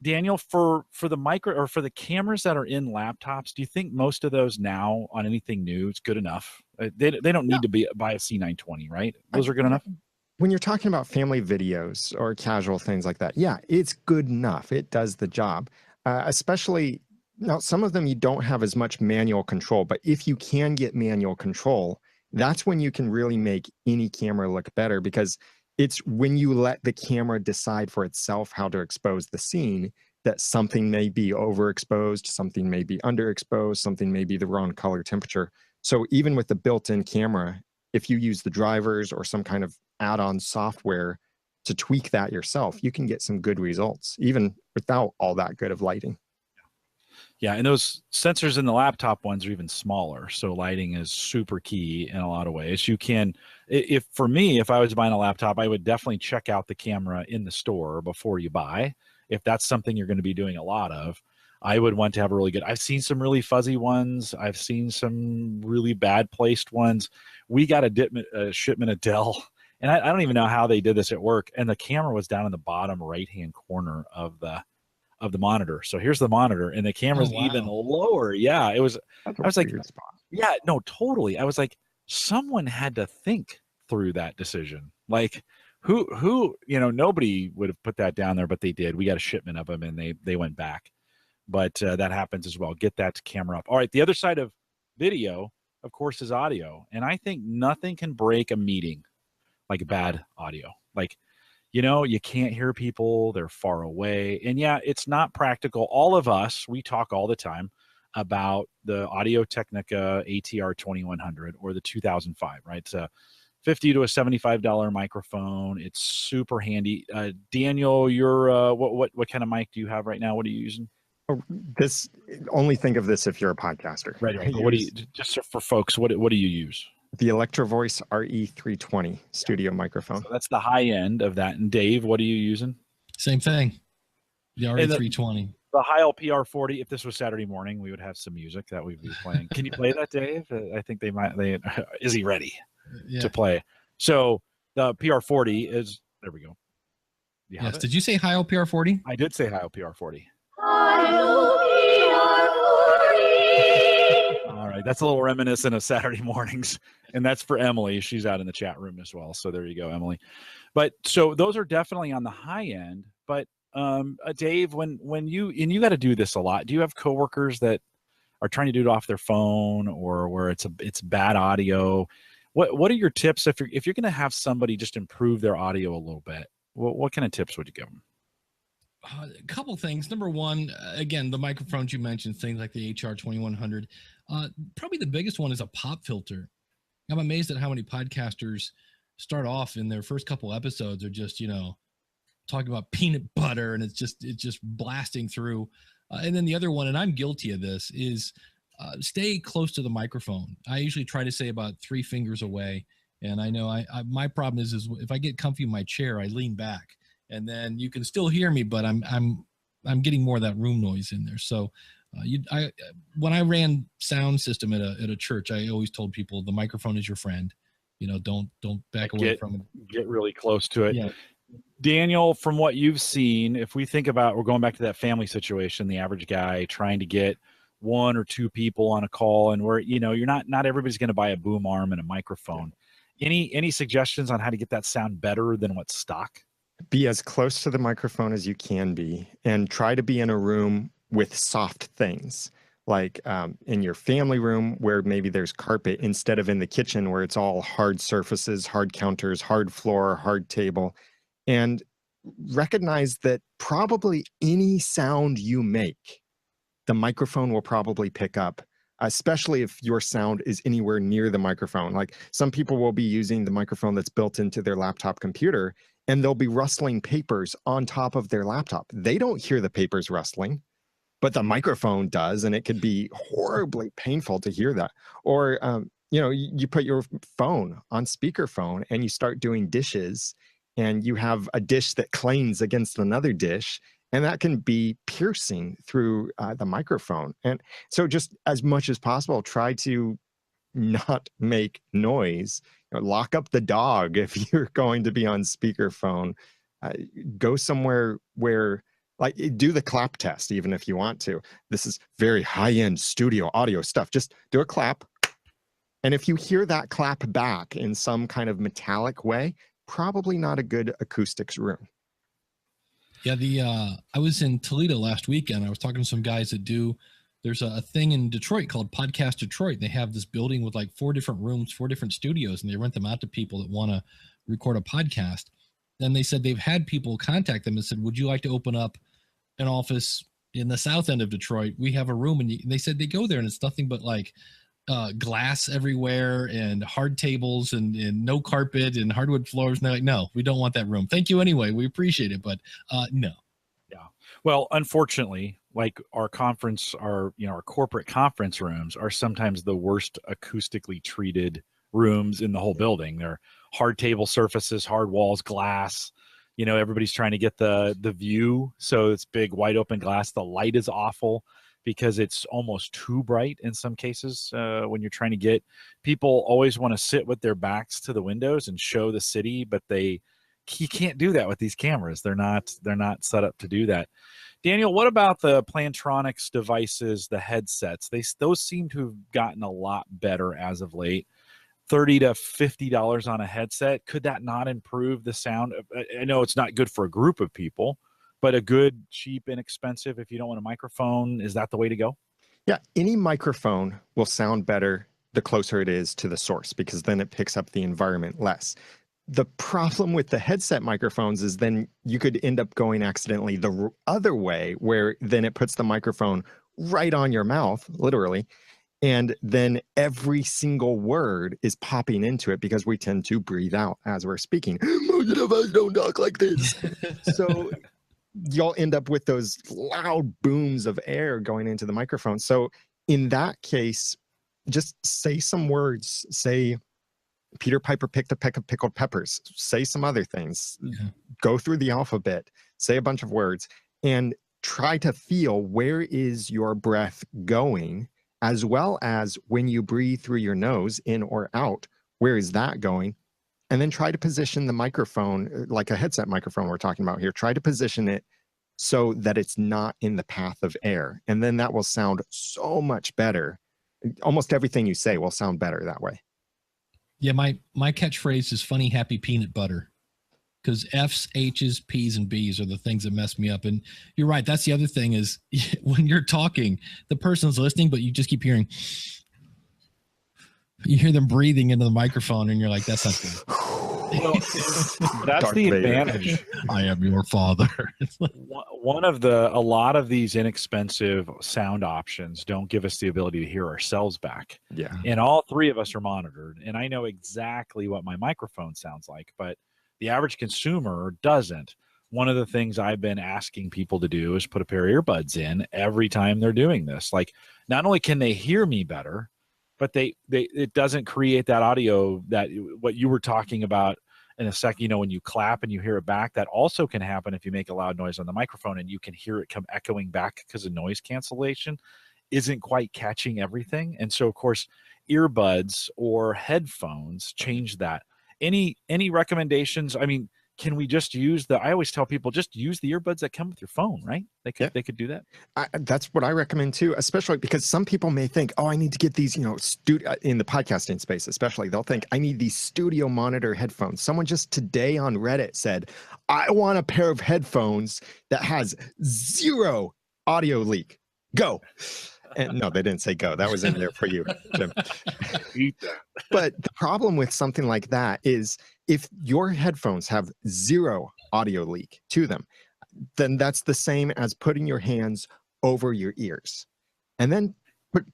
Daniel, for the micro or for the cameras that are in laptops, do you think most of those now on anything new, it's good enough? They don't need to buy a C920, right? Those are good enough. When you're talking about family videos or casual things like that, yeah, it's good enough. It does the job. Especially now, some of them you don't have as much manual control, but if you can get manual control, that's when you can really make any camera look better, because it's when you let the camera decide for itself how to expose the scene that something may be overexposed, something may be underexposed, something may be the wrong color temperature. So even with the built-in camera, if you use the drivers or some kind of add-on software to tweak that yourself, you can get some good results, even without all that good of lighting. Yeah, and those sensors in the laptop ones are even smaller, so lighting is super key in a lot of ways. You can, if I was buying a laptop, I would definitely check out the camera in the store before you buy. If that's something you're going to be doing a lot of, I would want to have a really good. I've seen some really fuzzy ones. I've seen some really bad placed ones. We got a shipment of Dell, and I don't even know how they did this at work, and the camera was down in the bottom right-hand corner of the monitor. So here's the monitor and the camera's even lower. Yeah, I was like, yeah, no, totally. I was like, someone had to think through that decision. Like, who nobody would have put that down there, but they did. We got a shipment of them, and they went back. But that happens as well. Get that camera up. All right, the other side of video, of course, is audio, and I think nothing can break a meeting like bad audio. Like, you can't hear people, they're far away, and yeah, it's not practical. All of us, we talk all the time about the Audio-Technica ATR 2100 or the 2005, right? It's a $50 to $75 microphone. It's super handy. Daniel, you're what kind of mic do you have right now? What are you using? This only think of this if you're a podcaster. Right. What do you, just for folks, what do you use? The Electro Voice RE320 studio microphone. So that's the high end of that. And Dave, what are you using? Same thing. The RE320. The Heil PR40. If this was Saturday morning, we would have some music that we'd be playing. Can you play that, Dave? I think they might. Is he ready to play? So the PR40 is. There we go. Yes. Did you say Heil PR40? I did say Heil PR40. All right, that's a little reminiscent of Saturday mornings, and that's for Emily. She's out in the chat room as well. So there you go, Emily. But so those are definitely on the high end. But Dave, when you got to do this a lot, do you have coworkers that are trying to do it off their phone or where it's bad audio? What are your tips if you're going to have somebody just improve their audio a little bit? What kind of tips would you give them? A couple things. Number one, again, the microphones you mentioned, things like the HR 2100. Probably the biggest one is a pop filter. I'm amazed at how many podcasters start off in their first couple episodes are just, talking about peanut butter and it's just blasting through. And then the other one, and I'm guilty of this, is stay close to the microphone. I usually try to say about 3 fingers away. And I know my problem is if I get comfy in my chair, I lean back. And then you can still hear me, but I'm getting more of that room noise in there. So when I ran sound system at a church, I always told people the microphone is your friend. Don't back away from it. Get really close to it. Yeah. Daniel, from what you've seen, if we think about, we're going back to that family situation, the average guy trying to get 1 or 2 people on a call, and where you're not everybody's going to buy a boom arm and a microphone. Any suggestions on how to get that sound better than what's stock? Be as close to the microphone as you can be, and try to be in a room with soft things, like in your family room where maybe there's carpet instead of in the kitchen where it's all hard surfaces, hard counters, hard floor, hard table. And recognize that probably any sound you make, the microphone will probably pick up, especially if your sound is anywhere near the microphone. Like some people will be using the microphone that's built into their laptop computer, and they'll be rustling papers on top of their laptop. They don't hear the papers rustling, but the microphone does, and it could be horribly painful to hear that. Or, you put your phone on speakerphone and you start doing dishes, and you have a dish that clangs against another dish, and that can be piercing through the microphone. And so just as much as possible, try to not make noise. Lock up the dog if you're going to be on speakerphone. Go somewhere where, like, do the clap test, even if you want to. This is very high-end studio audio stuff. Just do a clap. And if you hear that clap back in some kind of metallic way, probably not a good acoustics room. Yeah, I was in Toledo last weekend. I was talking to some guys that there's a thing in Detroit called Podcast Detroit. They have this building with like 4 different rooms, 4 different studios, and they rent them out to people that want to record a podcast. And they said they've had people contact them and said, would you like to open up an office in the south end of Detroit? We have a room. And they said they go there and it's nothing but like glass everywhere and hard tables and no carpet and hardwood floors. And they're like, no, we don't want that room. Thank you anyway. We appreciate it. But no. Yeah. Well, unfortunately, like our corporate conference rooms are sometimes the worst acoustically treated rooms in the whole building. They're hard table surfaces, hard walls, glass. Everybody's trying to get the view. So it's big, wide open glass. The light is awful because it's almost too bright in some cases when you're trying to get people always want to sit with their backs to the windows and show the city, but you can't do that with these cameras. They're not set up to do that. Daniel, what about the Plantronics devices, the headsets? Those seem to have gotten a lot better as of late. $30 to $50 on a headset, could that not improve the sound? I know it's not good for a group of people, but a good, cheap, inexpensive, if you don't want a microphone, is that the way to go? Yeah, any microphone will sound better the closer it is to the source, because then it picks up the environment less. The problem with the headset microphones is then you could end up going accidentally the other way, where then it puts the microphone right on your mouth, literally. And then every single word is popping into it because we tend to breathe out as we're speaking. Most of us don't talk like this. So you'll end up with those loud booms of air going into the microphone. So in that case, just say some words. Say, Peter Piper picked a peck of pickled peppers. Say some other things. Yeah. Go through the alphabet. Say a bunch of words and try to feel where is your breath going, as well as when you breathe through your nose, in or out, where is that going? And then try to position the microphone, like a headset microphone we're talking about here. Try to position it so that it's not in the path of air. And then that will sound so much better. Almost everything you say will sound better that way. Yeah, my catchphrase is funny, happy peanut butter, because F's, H's, P's, and B's are the things that mess me up. And you're right. That's the other thing is when you're talking, the person's listening, but you just keep hearing, you hear them breathing into the microphone and you're like, that's not good. Well, that's Darth the Vader. advantage. I am your father. It's like, A lot of these inexpensive sound options don't give us the ability to hear ourselves back. Yeah. And all three of us are monitored, and I know exactly what my microphone sounds like, but the average consumer doesn't. One of the things I've been asking people to do is put a pair of earbuds in every time they're doing this. Like, not only can they hear me better, but it doesn't create that audio, that what you were talking about in a second, when you clap and you hear it back, that also can happen if you make a loud noise on the microphone and you can hear it come echoing back because the noise cancellation isn't quite catching everything. And so, of course, earbuds or headphones change that. Any recommendations? I mean, can we just use I always tell people, just use the earbuds that come with your phone, right? They could do that. That's what I recommend too, especially because some people may think, oh, I need to get these, in the podcasting space, especially, they'll think I need these studio monitor headphones. Someone just today on Reddit said, I want a pair of headphones that has 0 audio leak. Go. And no, they didn't say go. That was in there for you, Jim. Eat that. But the problem with something like that is if your headphones have 0 audio leak to them, then that's the same as putting your hands over your ears. And then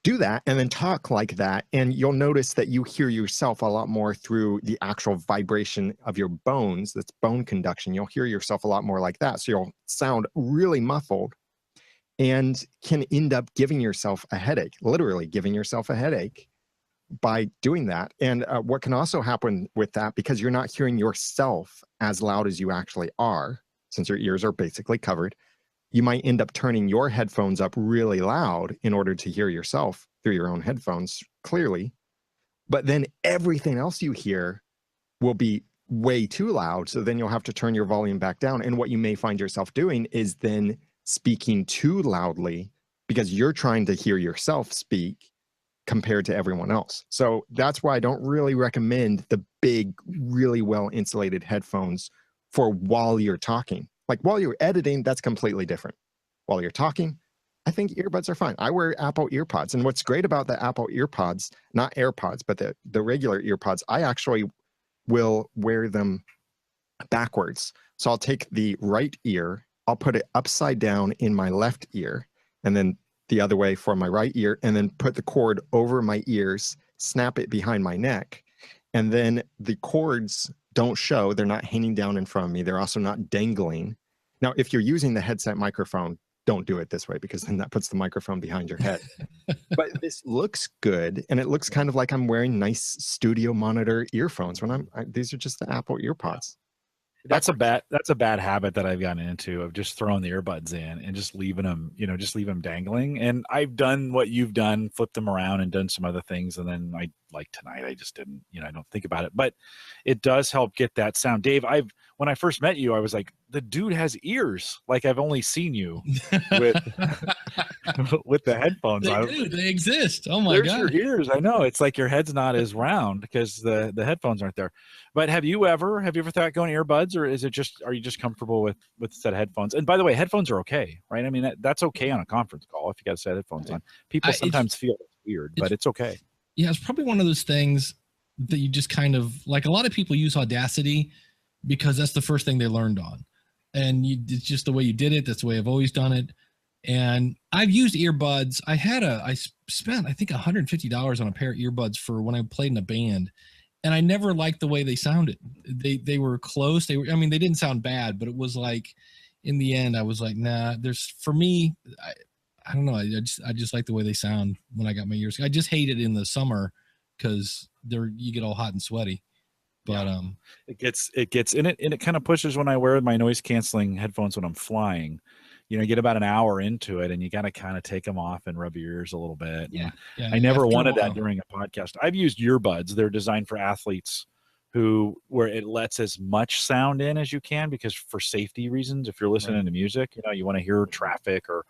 do that and then talk like that. And you'll notice that you hear yourself a lot more through the actual vibration of your bones. That's bone conduction. You'll hear yourself a lot more like that. So you'll sound really muffled and can end up giving yourself a headache, literally giving yourself a headache by doing that. And what can also happen with that, because you're not hearing yourself as loud as you actually are, since your ears are basically covered, you might end up turning your headphones up really loud in order to hear yourself through your own headphones clearly. But then everything else you hear will be way too loud. So then you'll have to turn your volume back down. And what you may find yourself doing is then speaking too loudly because you're trying to hear yourself speak compared to everyone else. So that's why I don't really recommend the big, really well insulated headphones for while you're talking. Like while you're editing, that's completely different. While you're talking, I think earbuds are fine. I wear Apple EarPods. And what's great about the Apple EarPods, not AirPods, but the regular EarPods, I actually will wear them backwards. So I'll take the right ear, I'll put it upside down in my left ear, and then the other way for my right ear, and then put the cord over my ears, snap it behind my neck. And then the cords don't show. They're not hanging down in front of me. They're also not dangling. Now, if you're using the headset microphone, don't do it this way because then that puts the microphone behind your head. But this looks good. And it looks kind of like I'm wearing nice studio monitor earphones when these are just the Apple EarPods. That's a bad habit that I've gotten into, of just throwing the earbuds in and just leaving them, just leave them dangling. And I've done what you've done, flipped them around and done some other things. And then I like tonight. I just didn't, I don't think about it, but it does help get that sound. Dave, when I first met you, I was like, the dude has ears. Like I've only seen you with with the headphones. They exist. Oh my There's God. your ears. I know. It's like your head's not as round because the headphones aren't there. But have you ever thought going earbuds, or are you just comfortable with a set of headphones? And by the way, headphones are okay, right? I mean, that's okay on a conference call if you got a set of headphones on. People sometimes feel it's weird, but it's okay. Yeah, it's probably one of those things that you just kind of like. A lot of people use Audacity because that's the first thing they learned on, and it's just the way you did it. That's the way I've always done it. And I've used earbuds. I spent I think $150 on a pair of earbuds for when I played in a band, and I never liked the way they sounded. They were close. They didn't sound bad, but it was like, in the end, I was like, nah. For me, I don't know. I just like the way they sound when I got my ears. I just hate it in the summer because you get all hot and sweaty. But it gets in it, and it kind of pushes when I wear my noise canceling headphones when I'm flying. You get about an hour into it, and you got to kind of take them off and rub your ears a little bit. Yeah. I never wanted that during a podcast. I've used earbuds. They're designed for athletes where it lets as much sound in as you can, because for safety reasons, if you're listening to music, you want to hear traffic or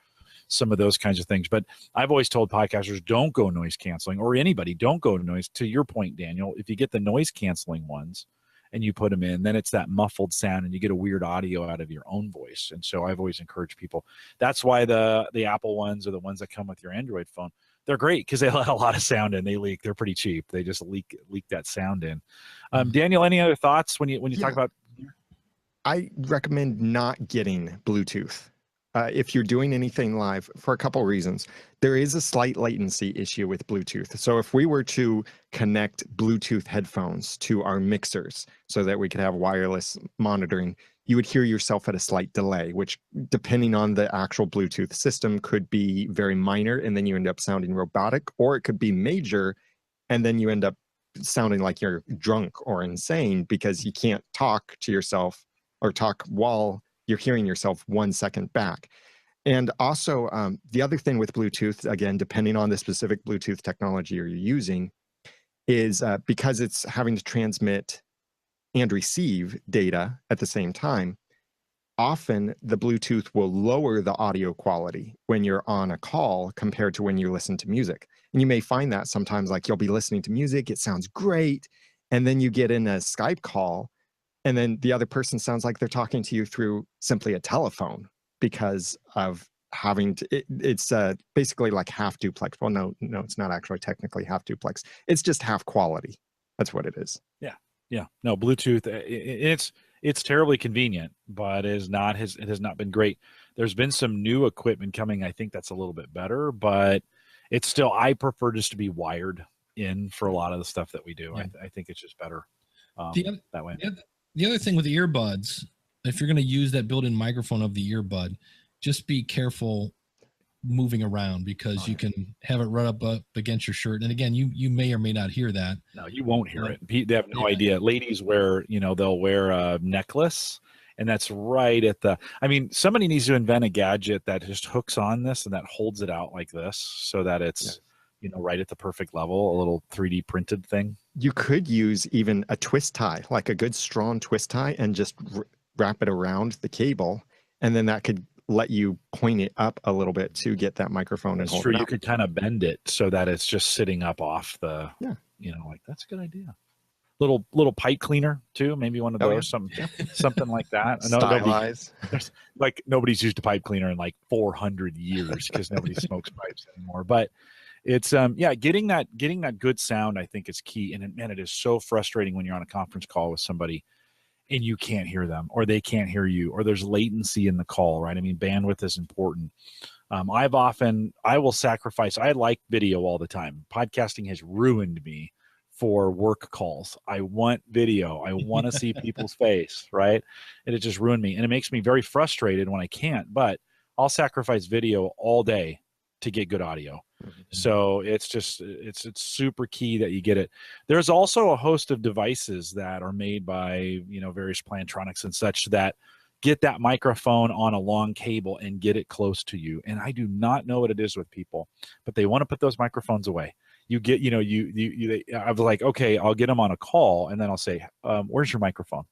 some of those kinds of things. But I've always told podcasters, don't go noise canceling, or anybody, don't go noise. To your point, Daniel, if you get the noise canceling ones and you put them in, then it's that muffled sound and you get a weird audio out of your own voice. And so I've always encouraged people. That's why the Apple ones, or the ones that come with your Android phone, they're great because they let a lot of sound in. They leak. They're pretty cheap. They just leak that sound in. Daniel, any other thoughts when you talk about? I recommend not getting Bluetooth if you're doing anything live, for a couple of reasons. There is a slight latency issue with Bluetooth. So if we were to connect Bluetooth headphones to our mixers so that we could have wireless monitoring, you would hear yourself at a slight delay, which, depending on the actual Bluetooth system, could be very minor, and then you end up sounding robotic, or it could be major, and then you end up sounding like you're drunk or insane because you can't talk to yourself or talk while you're hearing yourself 1 second back. And also, the other thing with Bluetooth, again, depending on the specific Bluetooth technology you're using, is because it's having to transmit and receive data at the same time, often the Bluetooth will lower the audio quality when you're on a call compared to when you listen to music. And you may find that sometimes, like, you'll be listening to music, it sounds great, and then you get in a Skype call, and then the other person sounds like they're talking to you through simply a telephone because of having to, it's basically like half duplex. Well, no, it's not actually technically half duplex. It's just half quality. That's what it is. Yeah. No, Bluetooth, it's terribly convenient, but it has not been great. There's been some new equipment coming. I think that's a little bit better, but it's still, I prefer just to be wired in for a lot of the stuff that we do. Yeah. I think it's just better that way. The other thing with the earbuds, if you're going to use that built-in microphone of the earbud, just be careful moving around, because you can have it run up against your shirt. And again, you may or may not hear that. No, you won't hear it. They have no idea. Ladies wear, they'll wear a necklace, and that's right at somebody needs to invent a gadget that just hooks on this and that holds it out like this so that it's, right at the perfect level, a little 3D printed thing. You could use even a twist tie, like a good strong twist tie, and just wrap it around the cable, and then that could let you point it up a little bit to get that microphone and hold it. You could kind of bend it so that it's just sitting up off the, that's a good idea. Little pipe cleaner too, maybe one of those, something like that. Stylized. Like nobody's used a pipe cleaner in like 400 years because nobody smokes pipes anymore. But it's getting that good sound, I think, is key. And it is so frustrating when you're on a conference call with somebody and you can't hear them, or they can't hear you, or there's latency in the call, right? I mean, bandwidth is important. I will sacrifice. I like video all the time. Podcasting has ruined me for work calls. I want video. I want to see people's face, right? And it just ruined me. And it makes me very frustrated when I can't, but I'll sacrifice video all day to get good audio. So it's super key that you get it. There's also a host of devices that are made by, various Plantronics and such that get that microphone on a long cable and get it close to you. And I do not know what it is with people, but they want to put those microphones away. you get, I was like, okay, I'll get them on a call, and then I'll say, where's your microphone?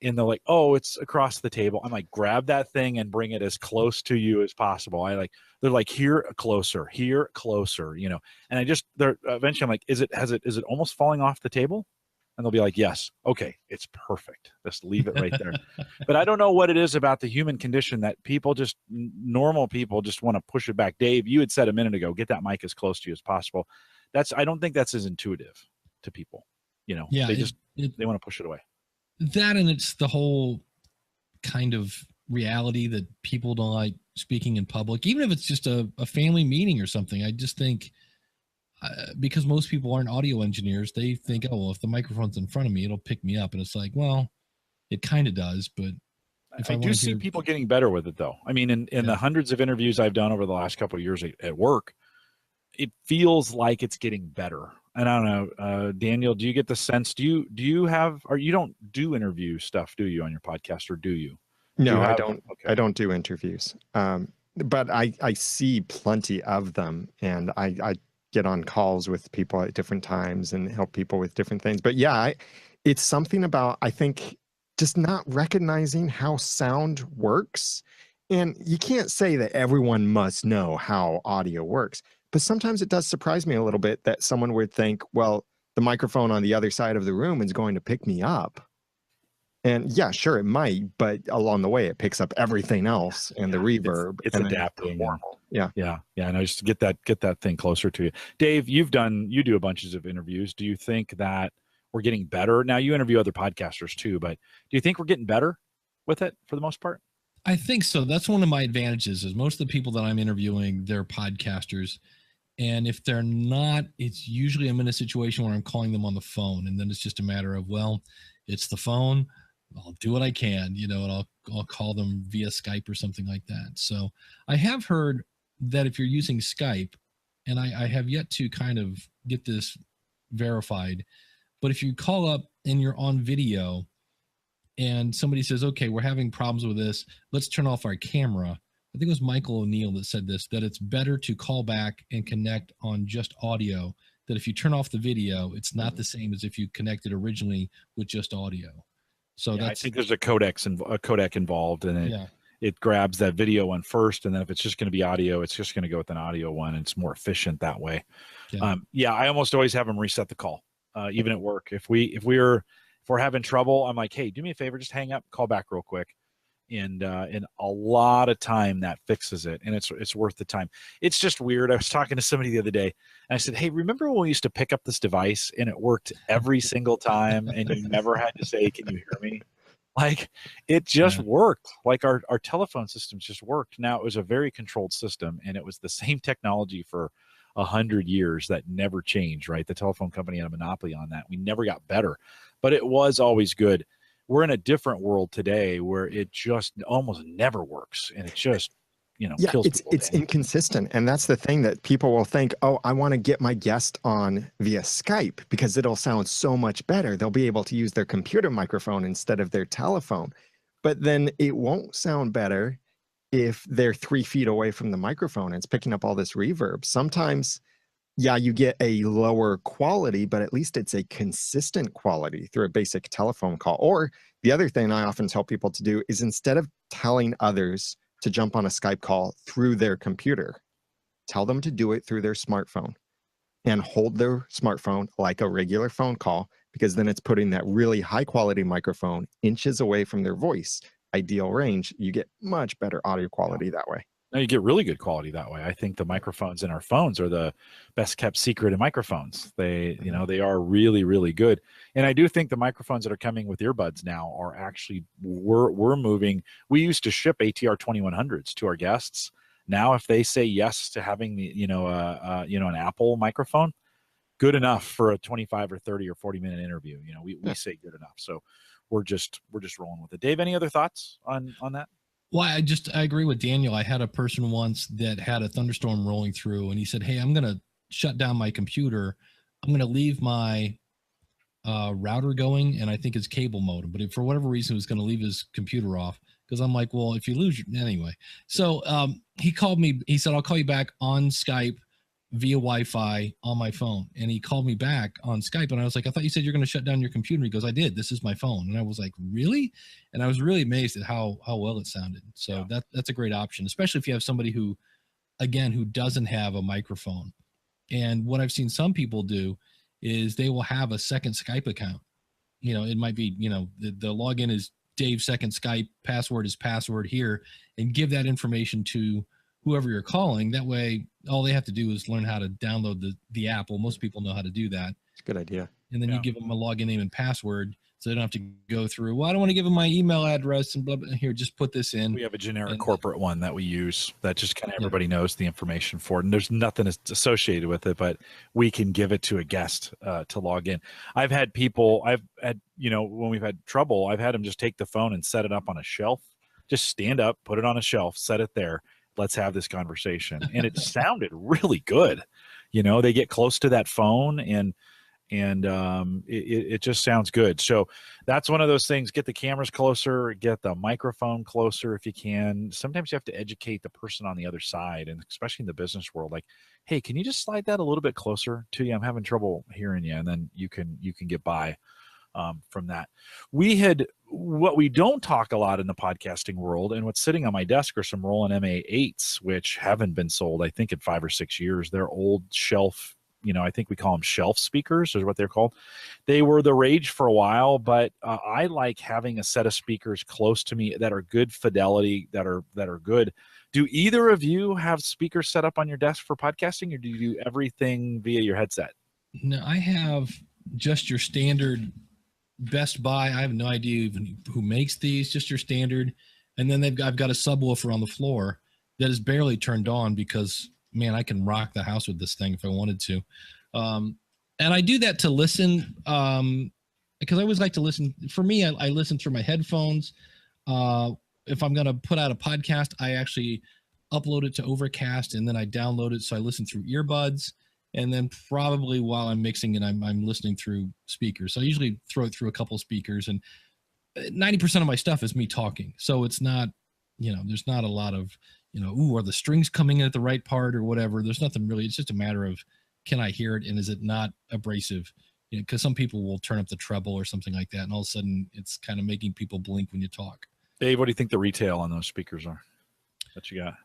And they're like, oh, it's across the table. I'm like, grab that thing and bring it as close to you as possible. They're like, here closer, and they're eventually, I'm like, is it almost falling off the table? And they'll be like, yes. Okay, it's perfect. Just leave it right there. But I don't know what it is about the human condition that normal people just want to push it back. Dave, you had said a minute ago, get that mic as close to you as possible. I don't think that's as intuitive to people. Yeah, they want to push it away. That, and it's the whole kind of reality that people don't like speaking in public, even if it's just a family meeting or something. I just think because most people aren't audio engineers, they think, oh, well, if the microphone's in front of me, it'll pick me up. And it's like, well, it kind of does, but I do see people getting better with it, though. I mean, in the hundreds of interviews I've done over the last couple of years at work, it feels like it's getting better. And I don't know, Daniel, do you get the sense? You don't do interview stuff, do you, on your podcast, or do you? No, I don't. Okay. I don't do interviews. But I see plenty of them, and I get on calls with people at different times and help people with different things. But yeah, it's something about, I think, just not recognizing how sound works. And you can't say that everyone must know how audio works, but sometimes it does surprise me a little bit that someone would think, well, the microphone on the other side of the room is going to pick me up. And yeah, sure, it might, but along the way, it picks up everything else and the reverb. It's adapting. Yeah. And I just get that thing closer to you. Dave, you do a bunches of interviews. Do you think that we're getting better? Now, you interview other podcasters too, but do you think we're getting better with it for the most part? I think so. That's one of my advantages, is most of the people that I'm interviewing, they're podcasters. And if they're not, it's usually I'm in a situation where I'm calling them on the phone, and then it's just a matter of, well, it's the phone. I'll do what I can, and I'll call them via Skype or something like that. So I have heard that if you're using Skype, and I have yet to kind of get this verified, but if you call up and you're on video and somebody says, okay, we're having problems with this, let's turn off our camera. I think it was Michael O'Neill that said this, that it's better to call back and connect on just audio, that if you turn off the video, it's not the same as if you connected originally with just audio. So I think there's a codec involved, and it grabs that video one first, and then if it's just going to be audio, it's just going to go with an audio one, and it's more efficient that way. I almost always have them reset the call, even at work. If we're having trouble, I'm like, hey, do me a favor, just hang up, call back real quick. And a lot of time that fixes it, and it's worth the time. It's just weird. I was talking to somebody the other day, and I said, hey, remember when we used to pick up this device and it worked every single time, and you never had to say, can you hear me? Like, it just worked. Like our telephone systems just worked. Now, it was a very controlled system, and it was the same technology for 100 years that never changed, right? The telephone company had a monopoly on that. We never got better, but it was always good. We're in a different world today where it just almost never works, and it just, kills people. It's inconsistent. And that's the thing that people will think, oh, I want to get my guest on via Skype because it'll sound so much better. They'll be able to use their computer microphone instead of their telephone. But then it won't sound better if they're 3 feet away from the microphone and it's picking up all this reverb. Sometimes, you get a lower quality, but at least it's a consistent quality through a basic telephone call. Or the other thing I often tell people to do is, instead of telling others to jump on a Skype call through their computer, tell them to do it through their smartphone and hold their smartphone like a regular phone call, because then it's putting that really high quality microphone inches away from their voice, ideal range. You get much better audio quality that way. No, you get really good quality that way. I think the microphones in our phones are the best kept secret of microphones. They are really, really good. And I do think the microphones that are coming with earbuds now are actually, we're moving. We used to ship ATR 2100s to our guests. Now, if they say yes to having the, an Apple microphone, good enough for a 25 or 30 or 40-minute interview. We say good enough. So we're just rolling with it. Dave, any other thoughts on that? Well, I agree with Daniel. I had a person once that had a thunderstorm rolling through, and he said, hey, I'm going to shut down my computer. I'm going to leave my router going, and I think it's cable modem. But if for whatever reason he was going to leave his computer off, because I'm like, well, if you lose anyway. So he called me. He said, I'll call you back on Skype via Wi-Fi on my phone. And he called me back on Skype, and I was like, I thought you said you're going to shut down your computer. He goes, I did. This is my phone. And I was like, really? And I was really amazed at how well it sounded. So that's a great option, especially if you have somebody who doesn't have a microphone. And what I've seen some people do is they will have a second Skype account. It might be, the login is Dave second Skype, password is password here, and give that information to whoever you're calling. That way, all they have to do is learn how to download the app. Well, most people know how to do that. It's a good idea. And then you give them a login name and password, so they don't have to go through, well, I don't want to give them my email address and blah, blah. Here, just put this in. We have a generic corporate one that we use that just kind of everybody knows the information for it. And there's nothing associated with it, but we can give it to a guest to log in. I've had when we've had trouble, I've had them just take the phone and set it up on a shelf, just stand up, put it on a shelf, set it there. Let's have this conversation. And it sounded really good. They get close to that phone and it just sounds good. So that's one of those things. Get the cameras closer, get the microphone closer if you can. Sometimes you have to educate the person on the other side, and especially in the business world, like, hey, can you just slide that a little bit closer to you? I'm having trouble hearing you. And then you can get by from that. What we don't talk a lot in the podcasting world, and what's sitting on my desk are some Roland MA8s, which haven't been sold, I think, in 5 or 6 years. They're old shelf, I think we call them shelf speakers is what they're called. They were the rage for a while, but I like having a set of speakers close to me that are good fidelity, that are good. Do either of you have speakers set up on your desk for podcasting, or do you do everything via your headset? No, I have just your standard Best Buy. I have no idea even who makes these, just your standard. And then I've got a subwoofer on the floor that is barely turned on because, man, I can rock the house with this thing if I wanted to. And I do that to listen because I always like to listen. For me, I listen through my headphones. If I'm going to put out a podcast, I actually upload it to Overcast, and then I download it. So I listen through earbuds. And then probably while I'm mixing it, I'm listening through speakers. So I usually throw it through a couple speakers, and 90% of my stuff is me talking. So it's not, there's not a lot of, are the strings coming in at the right part or whatever. There's nothing really. It's just a matter of, can I hear it, and is it not abrasive? Because some people will turn up the treble or something like that, and all of a sudden it's kind of making people blink when you talk. Dave, what do you think the retail on those speakers are that you got?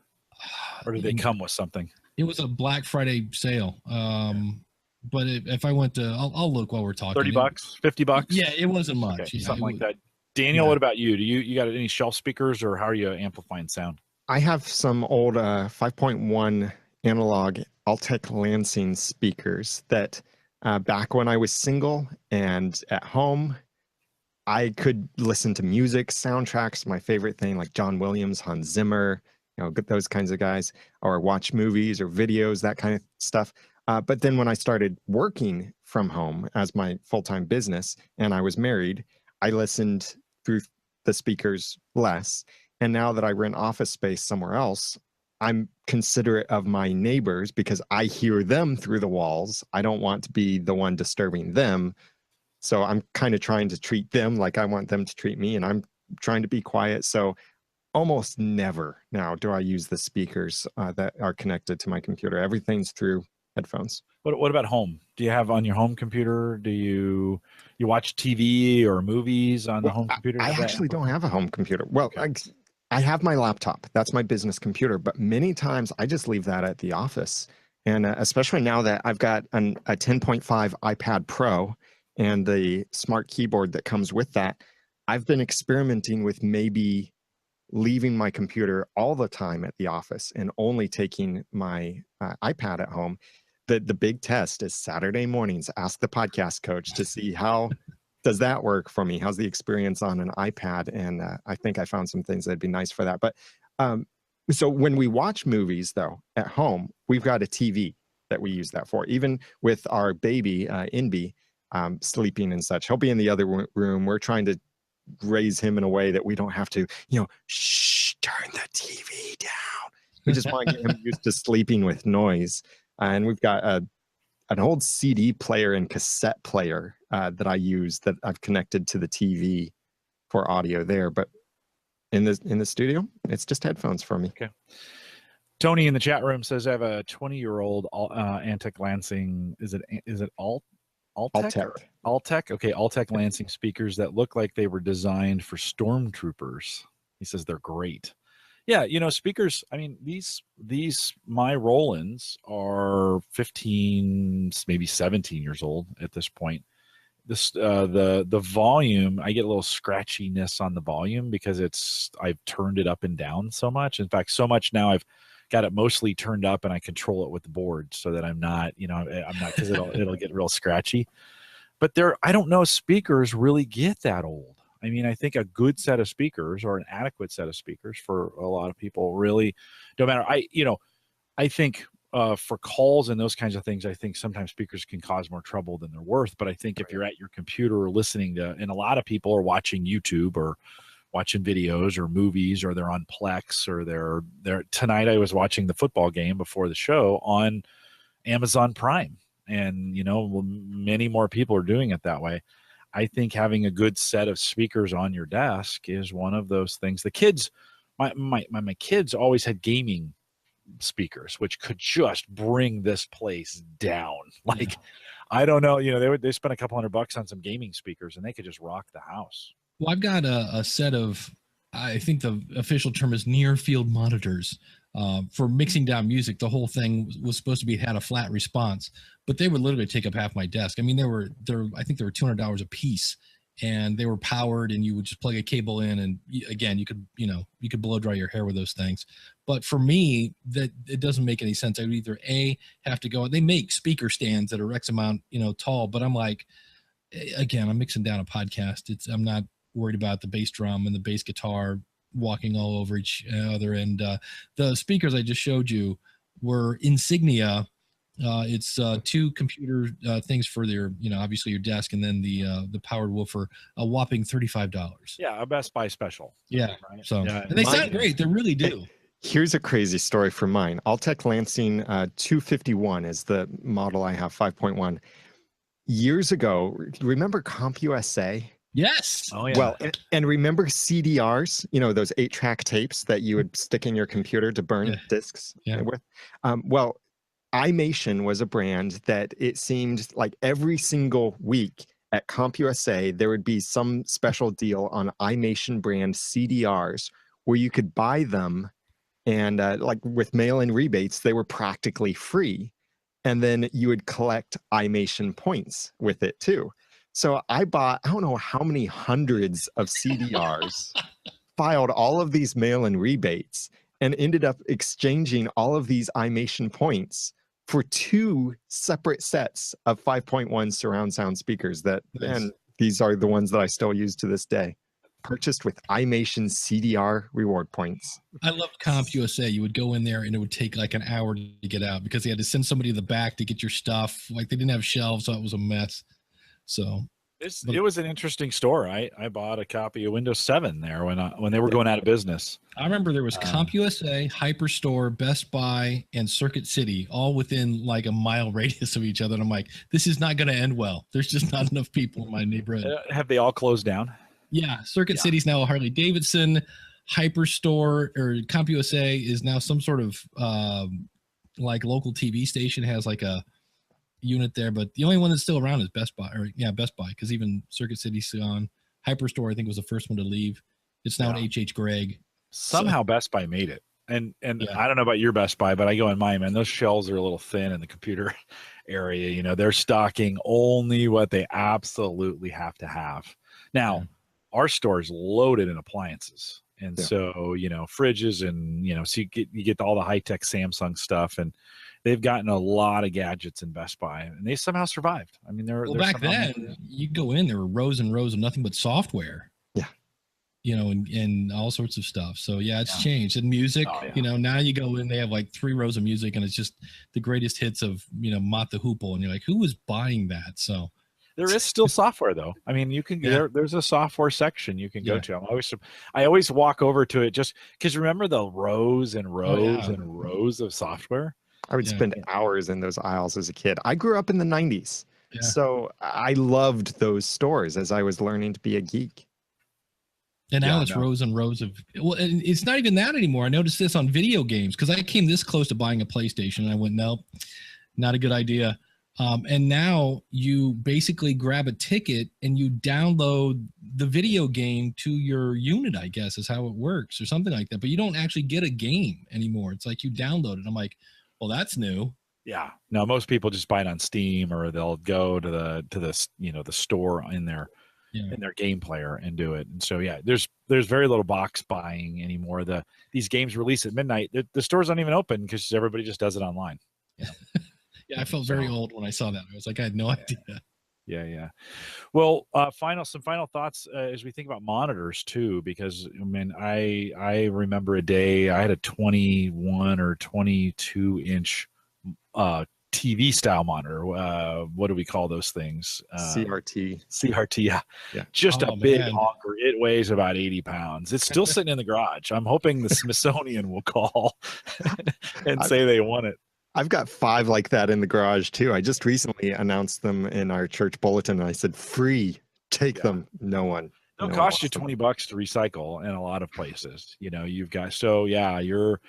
Or do they come with something? It was a Black Friday sale. But if I went to, I'll look while we're talking. $30, $50? Yeah, it wasn't much. Okay, something like that. Daniel, what about you? Do you got any shelf speakers, or how are you amplifying sound? I have some old 5.1 analog Altec Lansing speakers that back when I was single and at home, I could listen to music, soundtracks, my favorite thing, like John Williams, Hans Zimmer, those kinds of guys, or watch movies or videos, that kind of stuff. But then when I started working from home as my full-time business and I was married, I listened through the speakers less. And now that I rent office space somewhere else, I'm considerate of my neighbors because I hear them through the walls. I don't want to be the one disturbing them. So I'm kind of trying to treat them like I want them to treat me, and I'm trying to be quiet. So almost never now do I use the speakers that are connected to my computer. Everything's through headphones. What about home? Do you have on your home computer? Do you watch TV or movies on the home computer? I actually don't have a home computer. Well, okay. I have my laptop. That's my business computer. But many times I just leave that at the office. And especially now that I've got a 10.5 iPad Pro and the smart keyboard that comes with that, I've been experimenting with maybe leaving my computer all the time at the office and only taking my iPad at home. The big test is Saturday mornings. Ask the podcast coach to see how does that work for me. How's the experience on an iPad? And I think I found some things that'd be nice for that. But so when we watch movies, though, at home, we've got a TV that we use that for. Even with our baby, Inby, sleeping and such, he'll be in the other room. We're trying to raise him in a way that we don't have to, shh, turn the TV down. We just want to get him used to sleeping with noise. And we've got an old CD player and cassette player that I use that I've connected to the TV for audio there. But in the studio, it's just headphones for me. Okay. Tony in the chat room says I have a 20-year-old Antec Lansing. Is it Altec? Altec. Altec. Okay, Altec Lansing speakers that look like they were designed for stormtroopers. He says they're great. Yeah, speakers. I mean, these my Rolands are 15, maybe 17 years old at this point. This the volume, I get a little scratchiness on the volume because I've turned it up and down so much. In fact, so much now I've got it mostly turned up and I control it with the board so that I'm not because it'll get real scratchy. But I don't know speakers really get that old. I mean, I think a good set of speakers or an adequate set of speakers for a lot of people really don't matter. I think for calls and those kinds of things, I think sometimes speakers can cause more trouble than they're worth. But I think if you're at your computer or listening to, and a lot of people are watching YouTube or watching videos or movies, or they're on Plex, or they're tonight I was watching the football game before the show on Amazon Prime, and many more people are doing it that way. I think having a good set of speakers on your desk is one of those things. The kids, my kids always had gaming speakers, which could just bring this place down. Like, I don't know, they spent a couple $100 on some gaming speakers and they could just rock the house. Well, I've got a set of, I think the official term is near field monitors for mixing down music. The whole thing was supposed to had a flat response, but they would literally take up half my desk. I mean, I think they were $200 a piece, and they were powered, and you would just plug a cable in, and again, you could blow dry your hair with those things. But for me, that it doesn't make any sense. I would either have to go. They make speaker stands that are X amount, tall, but I'm like, again, I'm mixing down a podcast. I'm not worried about the bass drum and the bass guitar walking all over each other. And the speakers I just showed you were Insignia. It's two computer things for their, obviously your desk, and then the powered woofer, a whopping $35. Yeah, a Best Buy special. Yeah. Right? So yeah, and they sound great. They really do. Here's a crazy story for mine. Altec Lansing 251 is the model I have, 5.1. Years ago, remember CompUSA? Yes. Oh yeah. Well, and remember CDRs, those 8-track tapes that you would stick in your computer to burn discs with? Well, iMation was a brand that it seemed like every single week at CompUSA, there would be some special deal on iMation brand CDRs where you could buy them, and like with mail-in rebates, they were practically free. And then you would collect iMation points with it too. So I bought, I don't know how many hundreds of CDRs, filed all of these mail-in rebates, and ended up exchanging all of these iMation points for 2 separate sets of 5.1 surround sound speakers and these are the ones that I still use to this day. Purchased with iMation CDR reward points. I loved CompUSA. You would go in there and it would take like an hour to get out because they had to send somebody to the back to get your stuff. Like, they didn't have shelves, so it was a mess. So it was an interesting store. I bought a copy of Windows 7 there when they were going out of business. I remember there was CompUSA, Hyperstore, Best Buy, and Circuit City, all within like a mile radius of each other. And I'm like, this is not going to end well. There's just not enough people in my neighborhood. Have they all closed down? Yeah, Circuit City's now a Harley Davidson. Hyperstore or CompUSA is now some sort of like local TV station, has like a unit there, but the only one that's still around is Best Buy. Best Buy, because even Circuit City's gone. Hyperstore, I think, was the first one to leave. It's now an H.H. Gregg. Somehow Best Buy made it. And I don't know about your Best Buy, but I go in mine, man. Those shelves are a little thin in the computer area. They're stocking only what they absolutely have to have. Now, our store is loaded in appliances. And so, fridges and, so you get all the high-tech Samsung stuff, and they've gotten a lot of gadgets in Best Buy, and they somehow survived. I mean, they're back then, you go in, there were rows and rows of nothing but software. Yeah. And all sorts of stuff. So it's changed. And music, now you go in, they have like 3 rows of music, and it's just the greatest hits of, Mott the Hoople, and you're like, who was buying that? So there is still software, though. I mean, you can there's a software section you can go to. I always walk over to it just because remember the rows and rows and rows of software. I would spend hours in those aisles as a kid. I grew up in the 90s, so I loved those stores as I was learning to be a geek. And now Yeah, it's no. rows and rows of, well, and it's not even that anymore. I noticed this on video games because I came this close to buying a PlayStation and I went, nope, not a good idea. And now you basically grab a ticket and you download the video game to your unit, I guess is how it works, or something like that. But you don't actually get a game anymore. It's like you download it. I'm like, well, that's new. Yeah. No, most people just buy it on Steam, or they'll go to the the store in their game player and do it. And so yeah, there's very little box buying anymore. These games release at midnight. The stores don't even open because everybody just does it online. Yeah. Yeah, I felt very old when I saw that. I was like, I had no idea. Yeah. Well, some final thoughts as we think about monitors too, because I mean, I remember a day I had a 21 or 22 inch TV style monitor. What do we call those things? CRT. Yeah. Just a big honker. It weighs about 80 pounds. It's still sitting in the garage. I'm hoping the Smithsonian will call and say they want it. I've got 5 like that in the garage too. I just recently announced them in our church bulletin. I said, free, take them. No one. They'll cost you $20 to recycle in a lot of places. You've got, so yeah, you're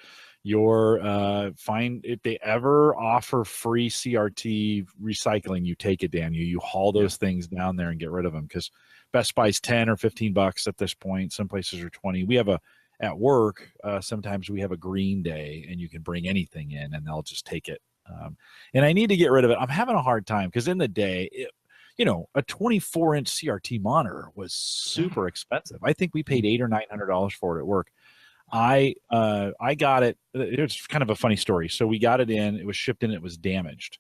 fine. If they ever offer free CRT recycling, you take it, Daniel. You haul those things down there and get rid of them, because Best Buy's $10 or $15 at this point. Some places are 20. We have at work, sometimes we have a green day and you can bring anything in and they'll just take it. And I need to get rid of it. I'm having a hard time because in the day, a 24-inch CRT monitor was super expensive. I think we paid $800 or $900 for it at work. I got it. It's kind of a funny story. So we got it in, it was shipped in, it was damaged.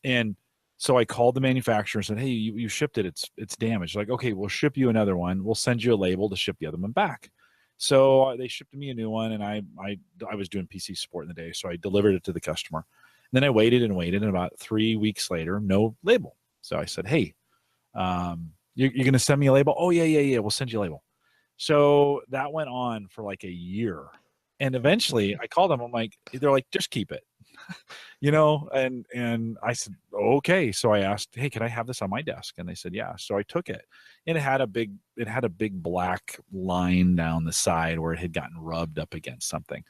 And so I called the manufacturer and said, hey, you shipped it. It's damaged. Like, okay, we'll ship you another one. We'll send you a label to ship the other one back. So they shipped me a new one, and I was doing PC support in the day, so I delivered it to the customer. And then I waited, and about 3 weeks later, no label. So I said, hey, you're going to send me a label? Oh, yeah, we'll send you a label. So that went on for like a year. And eventually I called them. I'm like, they're like, just keep it, and I said, okay. So I asked, hey, can I have this on my desk? And they said, yeah. So I took it, and it had a big black line down the side where it had gotten rubbed up against something.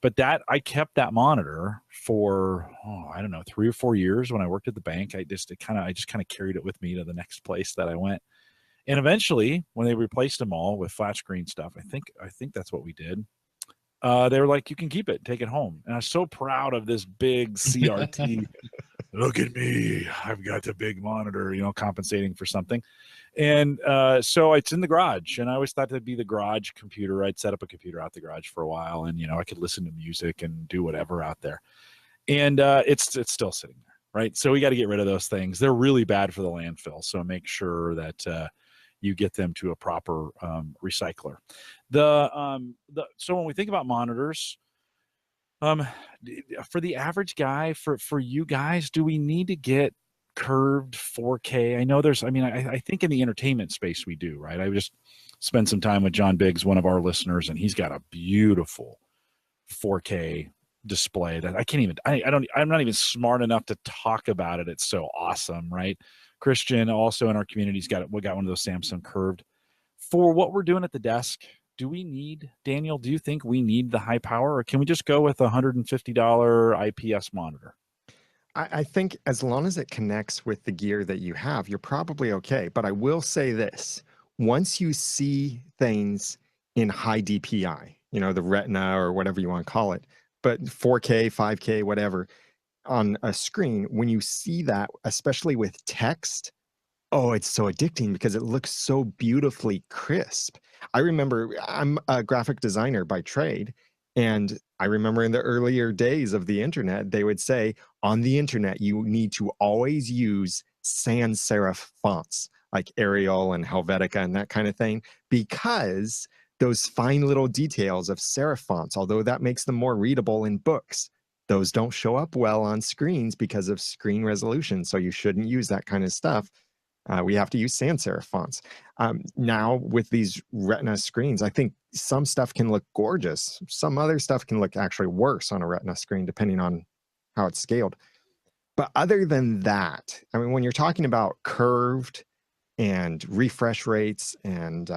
But I kept that monitor for, I don't know, 3 or 4 years when I worked at the bank. I just kind of carried it with me to the next place that I went. And eventually, when they replaced them all with flat screen stuff, I think that's what we did. They were like, you can keep it, take it home. And I was so proud of this big CRT. Look at me, I've got the big monitor, compensating for something. And so it's in the garage, and I always thought that'd be the garage computer. I'd set up a computer out the garage for a while, and I could listen to music and do whatever out there. And it's still sitting there, right? So we got to get rid of those things. They're really bad for the landfill, so make sure that you get them to a proper recycler. So when we think about monitors, for the average guy, for you guys, do we need to get curved 4K? I know I think in the entertainment space we do, right? I just spent some time with John Biggs, one of our listeners, and he's got a beautiful 4K display that I'm not even smart enough to talk about it. It's so awesome, right? Christian also in our community's got one of those Samsung curved. For what we're doing at the desk, Daniel, do you think we need the high power, or can we just go with a $150 IPS monitor? I think as long as it connects with the gear that you have, you're probably okay. But I will say this, once you see things in high DPI, the Retina or whatever you want to call it, but 4K, 5K, whatever, on a screen, when you see that, especially with text, it's so addicting because it looks so beautifully crisp. I remember, I'm a graphic designer by trade, and I remember in the earlier days of the internet, they would say on the internet, you need to always use sans serif fonts like Arial and Helvetica and that kind of thing, because those fine little details of serif fonts, although that makes them more readable in books, those don't show up well on screens because of screen resolution. So you shouldn't use that kind of stuff. We have to use sans serif fonts. Now with these Retina screens, I think some stuff can look gorgeous. Some other stuff can look actually worse on a Retina screen, depending on how it's scaled. But other than that, when you're talking about curved and refresh rates and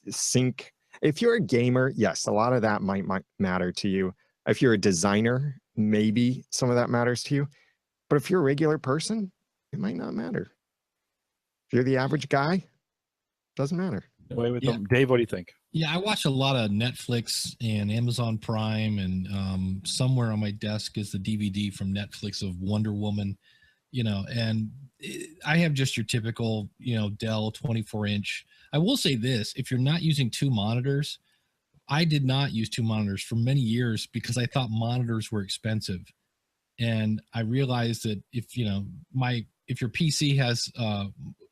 sync. If you're a gamer, yes, a lot of that might matter to you. If you're a designer, maybe some of that matters to you. But if you're a regular person, it might not matter. If you're the average guy, doesn't matter. Away with Yeah. them. Dave, what do you think? Yeah, I watch a lot of Netflix and Amazon Prime, and somewhere on my desk is the DVD from Netflix of Wonder Woman, and I have just your typical, Dell 24-inch. I will say this, if you're not using two monitors, I did not use two monitors for many years because I thought monitors were expensive. And I realized that if your PC has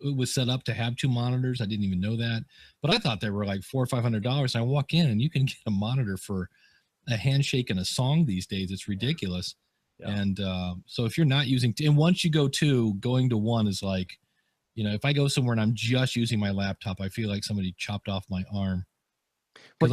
it was set up to have two monitors, I didn't even know that, but I thought they were like $400 or $500. I walk in and you can get a monitor for a handshake and a song these days. It's ridiculous. Yeah. And so if you're not using, and once you go going to one is like, if I go somewhere and I'm just using my laptop, I feel like somebody chopped off my arm. But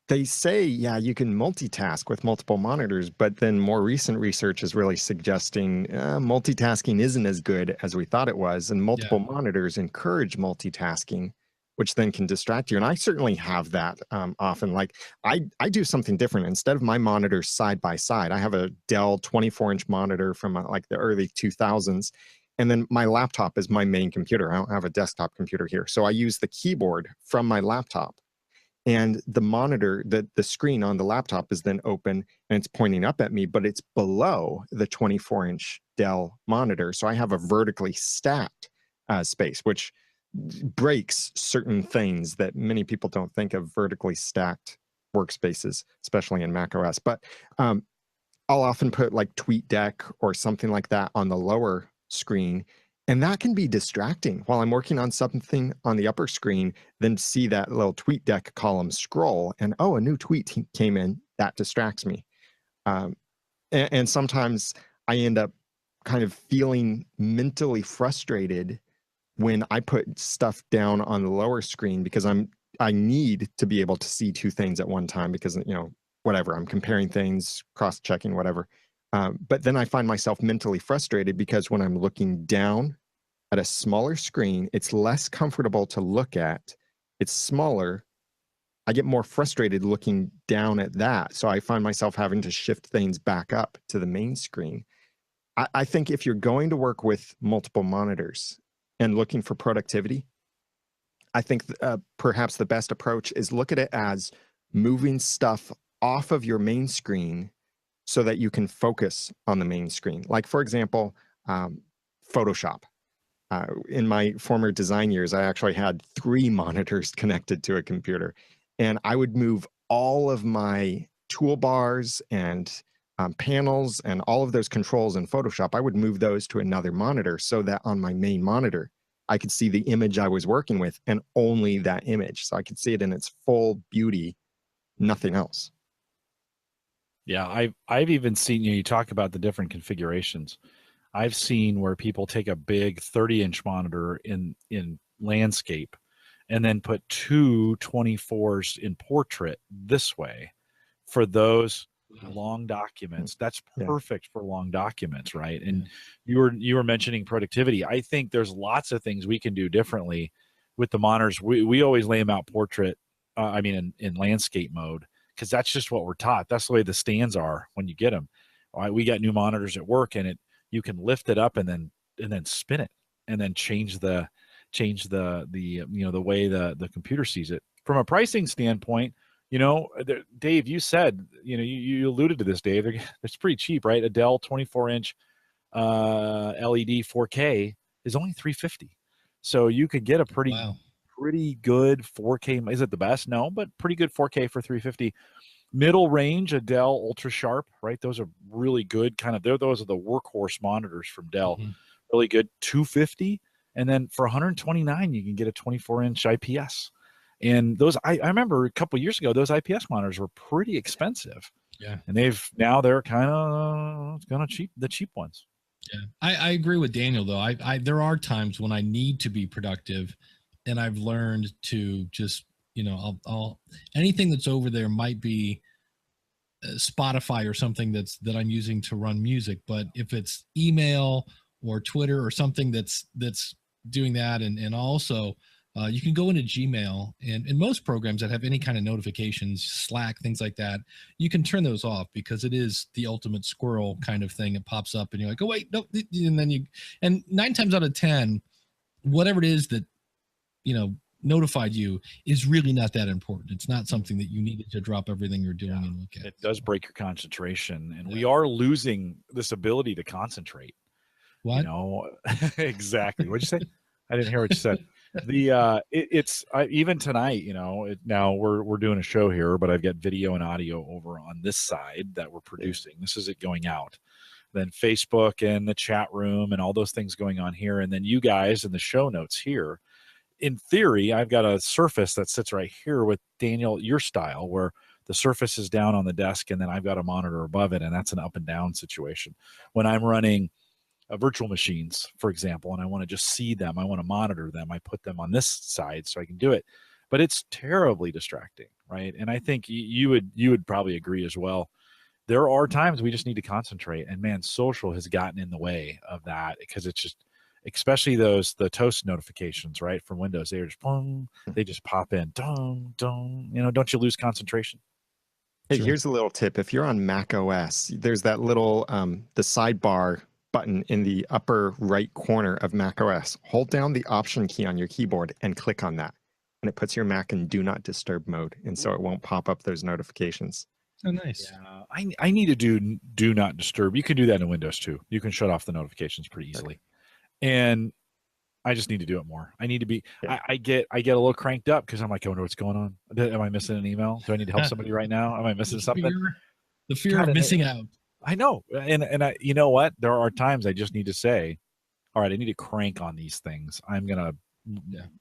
they say, yeah, you can multitask with multiple monitors, but then more recent research is really suggesting multitasking isn't as good as we thought it was, and multiple monitors encourage multitasking, which then can distract you. And I certainly have that often. Like I do something different. Instead of my monitors side by side, I have a Dell 24-inch monitor from like the early 2000s. And then my laptop is my main computer. I don't have a desktop computer here. So I use the keyboard from my laptop. And the monitor, the screen on the laptop is then open and it's pointing up at me, but it's below the 24-inch Dell monitor. So I have a vertically stacked space, which breaks certain things that many people don't think of vertically stacked workspaces, especially in Mac OS. But I'll often put like TweetDeck or something like that on the lower screen. And that can be distracting while I'm working on something on the upper screen, then see that little TweetDeck column scroll and, oh, a new tweet came in, that distracts me. And sometimes I end up kind of feeling mentally frustrated when I put stuff down on the lower screen because I need to be able to see two things at one time because, whatever, I'm comparing things, cross-checking, whatever. But then I find myself mentally frustrated because when I'm looking down at a smaller screen, it's less comfortable to look at. It's smaller. I get more frustrated looking down at that. So I find myself having to shift things back up to the main screen. I think if you're going to work with multiple monitors and looking for productivity, I think perhaps the best approach is look at it as moving stuff off of your main screen so that you can focus on the main screen. Like, for example, Photoshop. In my former design years, I actually had 3 monitors connected to a computer, and I would move all of my toolbars and panels and all of those controls in Photoshop. I would move those to another monitor so that on my main monitor, I could see the image I was working with and only that image. So I could see it in its full beauty, nothing else. Yeah, I've even seen, you talk about the different configurations. I've seen where people take a big 30-inch monitor in landscape and then put 2 24s in portrait this way for those long documents. That's perfect for long documents, right? And you were mentioning productivity. I think there's lots of things we can do differently with the monitors. We always lay them out portrait, in landscape mode, because that's just what we're taught. That's the way the stands are when you get them. We got new monitors at work, and you can lift it up and then spin it and then change the way the computer sees it. From a pricing standpoint, Dave, you said, you alluded to this, Dave. It's pretty cheap, right? A Dell 24-inch LED 4K is only $350. So you could get a pretty good 4K. Is it the best? No, but pretty good 4K for $350. Middle range, a Dell Ultra Sharp, right? Those are really good. Those are the workhorse monitors from Dell. Mm-hmm. Really good, $250. And then for $129, you can get a 24-inch IPS. And those, I remember a couple of years ago, those IPS monitors were pretty expensive. Yeah. And they're kind of the cheap ones. Yeah. I agree with Daniel though. There are times when I need to be productive, and I've learned to just, I'll anything that's over there might be Spotify or something that I'm using to run music. But if it's email or Twitter or something that's doing that, and also You can go into Gmail, and in most programs that have any kind of notifications, Slack, things like that, you can turn those off because it is the ultimate squirrel kind of thing. It pops up and you're like, oh, wait, no. And then and 9 times out of 10, whatever it is that, notified you is really not that important. It's not something that you needed to drop everything you're doing and look at. It does break your concentration, and we are losing this ability to concentrate. What? Exactly. What'd you say? I didn't hear what you said. It's even tonight, now we're doing a show here, but I've got video and audio over on this side that we're producing. This is it going out. Then Facebook and the chat room and all those things going on here. And then you guys in the show notes here. In theory, I've got a Surface that sits right here with Daniel, your style, where the Surface is down on the desk and then I've got a monitor above it, and that's an up and down situation. When I'm running virtual machines, for example, and I want to just see them, I want to monitor them, I put them on this side so I can do it. But it's terribly distracting, right? And I think you would probably agree as well. There are times we just need to concentrate, and man, social has gotten in the way of that because it's just, especially the toast notifications, right, from Windows, they just pop in, don't you lose concentration? Hey, here's a little tip. If you're on Mac OS, there's that little the sidebar button in the upper right corner of Mac OS. Hold down the Option key on your keyboard and click on that, and it puts your Mac in Do Not Disturb mode, and so it won't pop up those notifications. Oh, nice. Yeah, I need to do Not Disturb. You can do that in Windows too. You can shut off the notifications pretty easily. And I just need to do it more. I need to be, I get a little cranked up because I'm like, I wonder what's going on. Am I missing an email? Do I need to help somebody right now? Am I missing something? The fear of missing out. I know. And I, you know what? There are times I just need to say, all right, I need to crank on these things. I'm going to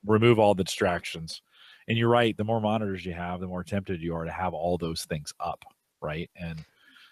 remove all the distractions. And you're right. The more monitors you have, the more tempted you are to have all those things up. Right. And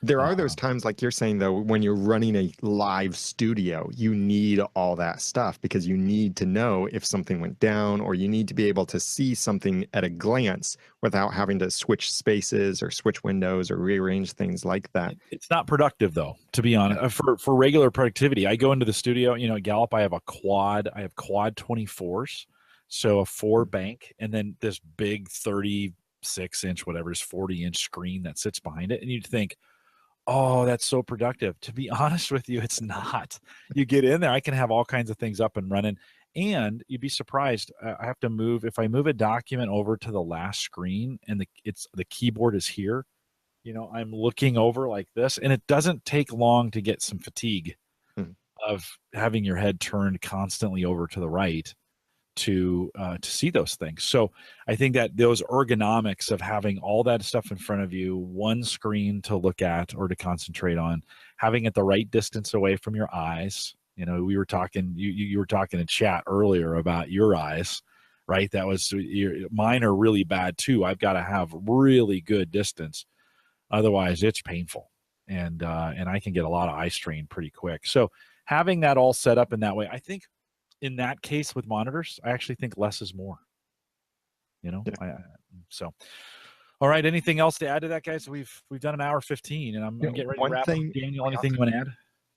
there are those times, like you're saying, though, when you're running a live studio, you need all that stuff because you need to know if something went down, or you need to be able to see something at a glance without having to switch spaces or switch windows or rearrange things like that. It's not productive, though, to be honest. For regular productivity, I go into the studio, at Gallup, I have quad 24s. So a 4 bank, and then this big 36-inch, whatever it is, 40-inch screen that sits behind it. And you'd think, oh, that's so productive. To be honest with you, it's not. You get in there, I can have all kinds of things up and running, and you'd be surprised. I have to move. If I move a document over to the last screen and the keyboard is here, I'm looking over like this, and it doesn't take long to get some fatigue of having your head turned constantly over to the right to see those things. So I think that those ergonomics of having all that stuff in front of you, one screen to look at or to concentrate on, having it the right distance away from your eyes. We were talking, you were talking in chat earlier about your eyes, right? That was mine are really bad too. I've got to have really good distance. Otherwise it's painful. And I can get a lot of eye strain pretty quick. So having that all set up in that way, I think, in that case with monitors, I actually think less is more. So, all right. Anything else to add to that, guys? We've done an hour 15, and I'm getting ready to wrap up. Daniel, anything you want to add?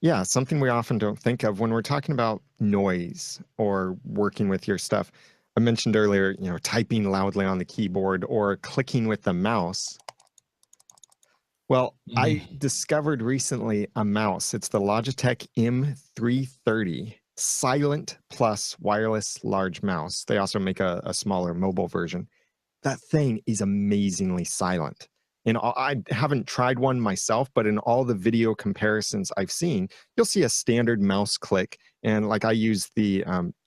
Yeah, something we often don't think of when we're talking about noise or working with your stuff. I mentioned earlier, typing loudly on the keyboard or clicking with the mouse. Well, I discovered recently a mouse. It's the Logitech M330. Silent plus wireless large mouse. They also make a smaller mobile version. That thing is amazingly silent. And I haven't tried one myself, but in all the video comparisons I've seen, you'll see a standard mouse click. And like I use the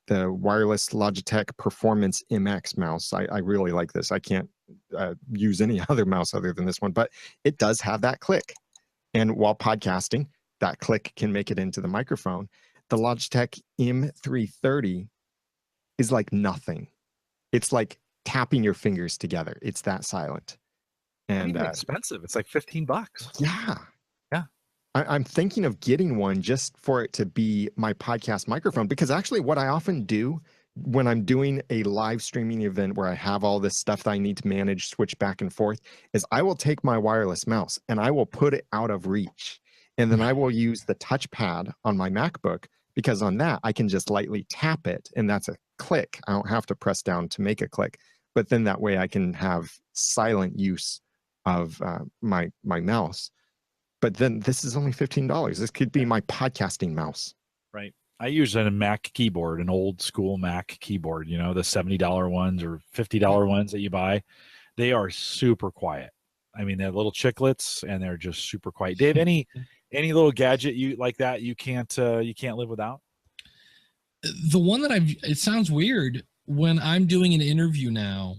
wireless Logitech Performance MX mouse. I really like this. I can't use any other mouse other than this one, but it does have that click. And while podcasting, that click can make it into the microphone. The Logitech M330 is like nothing. It's like tapping your fingers together. It's that silent. And expensive. It's like $15. Yeah. Yeah. I'm thinking of getting one just for it to be my podcast microphone, because actually what I often do when I'm doing a live streaming event where I have all this stuff that I need to manage, switch back and forth, is I will take my wireless mouse and I will put it out of reach. And then I will use the touchpad on my MacBook, because on that I can just lightly tap it, and that's a click. I don't have to press down to make a click. But then that way I can have silent use of my mouse. But then this is only $15. This could be my podcasting mouse. Right. I use a Mac keyboard, an old school Mac keyboard, the $70 ones or $50 ones that you buy. They are super quiet. I mean, they're little chiclets and they're just super quiet. Dave, any little gadget you like that you can't live without? The one that it sounds weird when I'm doing an interview now,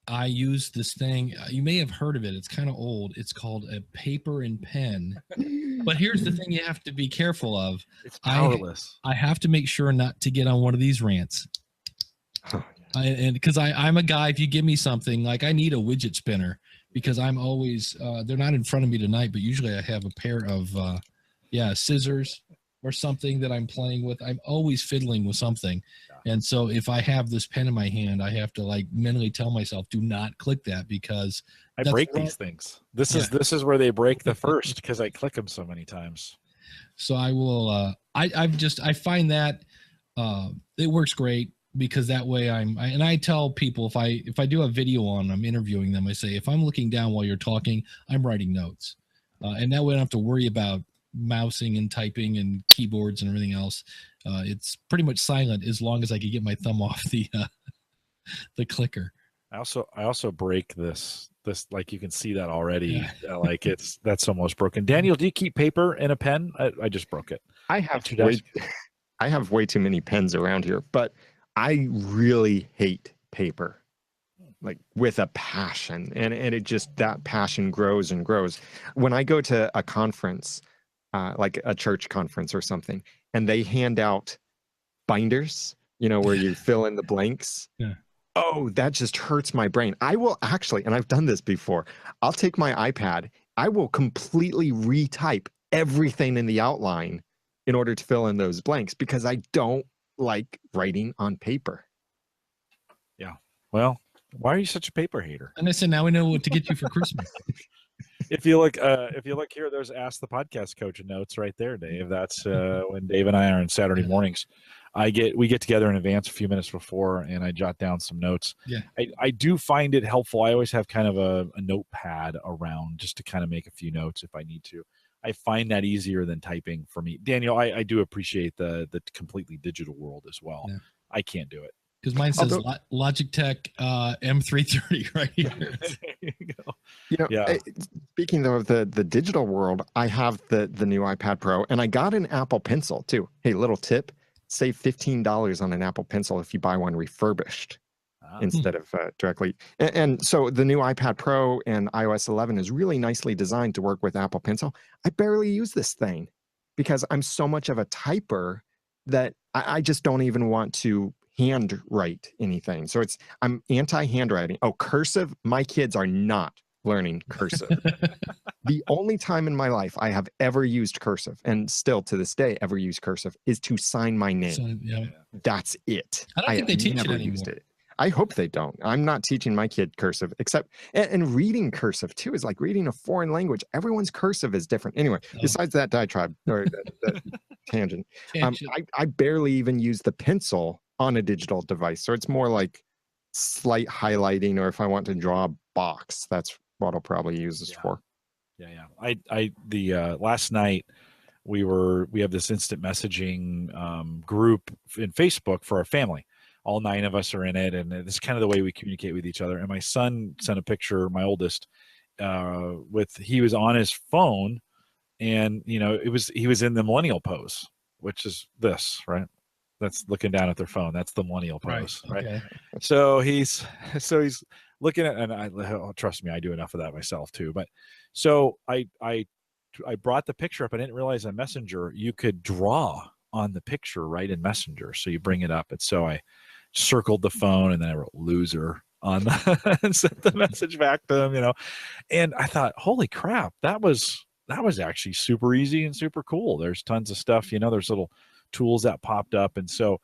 I use this thing. You may have heard of it. It's kind of old. It's called a paper and pen. But here's the thing you have to be careful of. It's powerless. I have to make sure not to get on one of these rants. And because I'm a guy, if you give me something, like I need a widget spinner because I'm always, they're not in front of me tonight, but usually I have a pair of, scissors or something that I'm playing with. I'm always fiddling with something. And so if I have this pen in my hand, I have to like mentally tell myself, do not click that because I break these things. This is where they break the first because I click them so many times. So I will, I find that it works great because that way I tell people if I do a video on, I'm interviewing them, I say, if I'm looking down while you're talking, I'm writing notes. And that way I don't have to worry about mousing and typing and keyboards and everything else. It's pretty much silent as long as I can get my thumb off the clicker. I also break this like you can see that already. Like that's almost broken. Daniel, do you keep paper and a pen? I just broke it. I have way too many pens around here, but I really hate paper. Like with a passion, and it just, that passion grows and grows. When I go to a conference, like a church conference or something, and they hand out binders, where you fill in the blanks. Yeah. Oh, that just hurts my brain. I will actually, and I've done this before, I'll take my iPad, I will completely retype everything in the outline in order to fill in those blanks because I don't like writing on paper. Yeah. Well, why are you such a paper hater? And I said, now we know what to get you for Christmas. If you look here, there's Ask the Podcast Coach notes right there, Dave. That's when Dave and I are on Saturday mornings. We get together in advance a few minutes before, and I jot down some notes. Yeah. I do find it helpful. I always have kind of a notepad around just to kind of make a few notes if I need to. I find that easier than typing for me. Daniel, I do appreciate the completely digital world as well. Yeah. I can't do it. Because mine says Logitech M330 right here. There you go. Speaking though of the digital world, I have the new iPad Pro, and I got an Apple Pencil too. Hey, little tip: save $15 on an Apple Pencil if you buy one refurbished instead of directly. And so the new iPad Pro and iOS 11 is really nicely designed to work with Apple Pencil. I barely use this thing because I'm so much of a typer that I just don't even want to handwrite anything. So I'm anti-handwriting. Oh, cursive. My kids are not learning cursive. The only time in my life I have ever used cursive, and still to this day ever use cursive, is to sign my name. So, yeah. That's it. I don't think they teach it anymore. I hope they don't. I'm not teaching my kid cursive, except and reading cursive too is like reading a foreign language. Everyone's cursive is different. Anyway, besides that diatribe or that tangent, I barely even use the pencil on a digital device. So it's more like slight highlighting, or if I want to draw a box, that's what I'll probably use this for. Yeah. Last night we have this instant messaging group in Facebook for our family. All 9 of us are in it, and it's kind of the way we communicate with each other. And my son sent a picture, my oldest, he was on his phone, and he was in the millennial pose, which is this, right? That's looking down at their phone. That's the millennial pose, right? Okay. So he's looking at, and trust me, I do enough of that myself too. But so I brought the picture up. I didn't realize on Messenger you could draw on the picture right in Messenger. So you bring it up, and so I circled the phone, and then I wrote "loser" on and sent the message back to him. And I thought, holy crap, that was actually super easy and super cool. There's tons of stuff. There's little tools that popped up, and so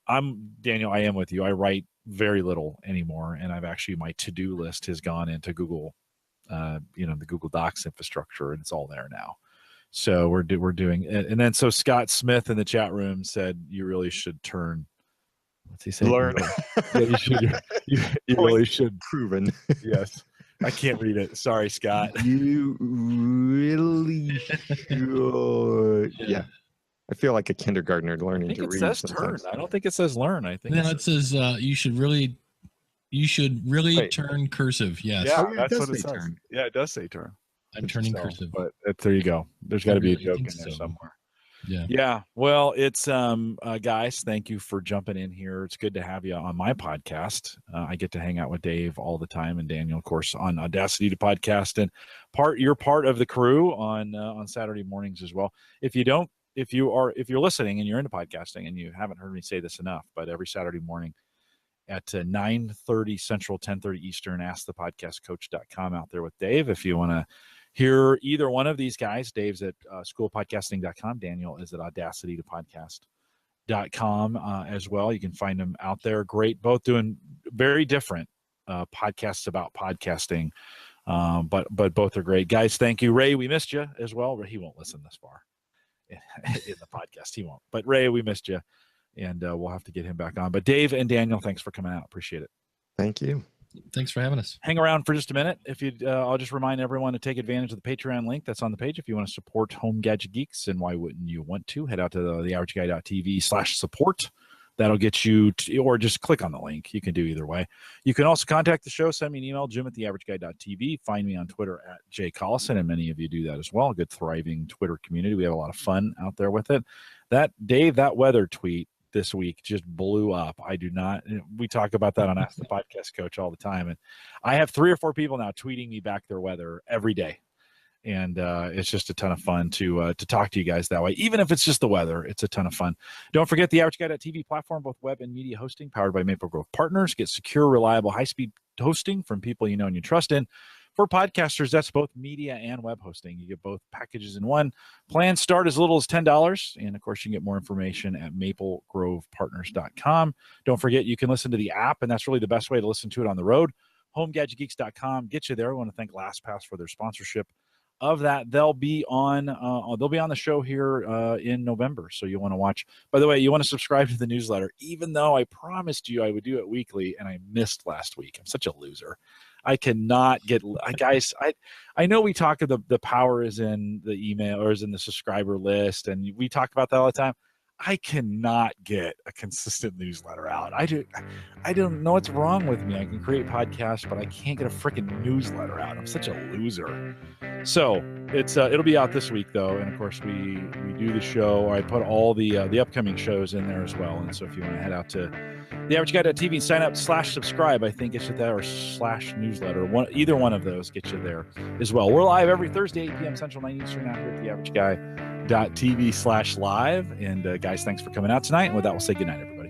I'm Daniel. I am with you. I write very little anymore, and I've actually, my to-do list has gone into Google, the Google Docs infrastructure, and it's all there now. So we're doing, and then so Scott Smith in the chat room said you really should turn What's he say? Learn. Yeah, you should. You really should. Proven. Yes. I can't read it. Sorry, Scott. You really should. Yeah. I feel like a kindergartner I learning think to it read says turn. sometimes. I don't think it says learn. I think No, it says you should really Wait. turn cursive. Yes. yeah, Oh, yeah, it that's does what it say says. turn. Yeah, it does say turn. I'm turning So, cursive. but there you go. There's got to be a really joke in think there so. somewhere. Yeah. Yeah. Well, it's guys, thank you for jumping in here. It's good to have you on my podcast. I get to hang out with Dave all the time, and Daniel, of course, on Audacity to Podcast, and you're part of the crew on Saturday mornings as well. If you're listening and you're into podcasting, and you haven't heard me say this enough, but every Saturday morning at 9:30 Central, 10:30 Eastern, askthepodcastcoach.com out there with Dave. If you want to hear either one of these guys, Dave's at schoolpodcasting.com. Daniel is at audacitytopodcast.com as well. You can find them out there. Great. Both doing very different podcasts about podcasting. But both are great. Guys, thank you. Ray, we missed you as well. He won't listen this far in the podcast. He won't. But Ray, we missed you. And we'll have to get him back on. But Dave and Daniel, thanks for coming out. Appreciate it. Thank you. Thanks for having us. Hang around for just a minute. If you, I'll just remind everyone to take advantage of the Patreon link that's on the page if you want to support Home Gadget Geeks. And why wouldn't you want to? Head out to theaverageguy.tv/support. That'll get you or just click on the link. You can do either way. You can also contact the show. Send me an email, jim@theaverageguy.tv. Find me on Twitter @jcollison, and many of you do that as well. A good, thriving Twitter community. We have a lot of fun out there with it. That weather tweet this week just blew up. We talk about that on Ask the Podcast Coach all the time. And I have 3 or 4 people now tweeting me back their weather every day. And it's just a ton of fun to talk to you guys that way. Even if it's just the weather, it's a ton of fun. Don't forget the AverageGuy.tv platform, both web and media hosting, powered by Maple Grove Partners. Get secure, reliable, high-speed hosting from people you know and you trust in. For podcasters, that's both media and web hosting. You get both packages in one. Plans start as little as $10. And, of course, you can get more information at maplegrovepartners.com. Don't forget, you can listen to the app, and that's really the best way to listen to it on the road. HomeGadgetGeeks.com. Get you there. I want to thank LastPass for their sponsorship of that. They'll be on the show here in November, so you want to watch. By the way, you want to subscribe to the newsletter, even though I promised you I would do it weekly, and I missed last week. I'm such a loser. I cannot get guys. I know we talk of the power is in the email or is in the subscriber list, and we talk about that all the time. I cannot get a consistent newsletter out. I don't know what's wrong with me. I can create podcasts, but I can't get a freaking newsletter out. I'm such a loser. So it'll be out this week though, and of course we do the show. I put all the upcoming shows in there as well. And so if you want to head out to theaverageguy.tv and sign up /subscribe, I think gets you that, or /newsletter. Either one of those gets you there as well. We're live every Thursday, 8 p.m. Central, 9 Eastern, out here at theaverageguy.tv/live. And guys, thanks for coming out tonight. And with that, we'll say goodnight, everybody.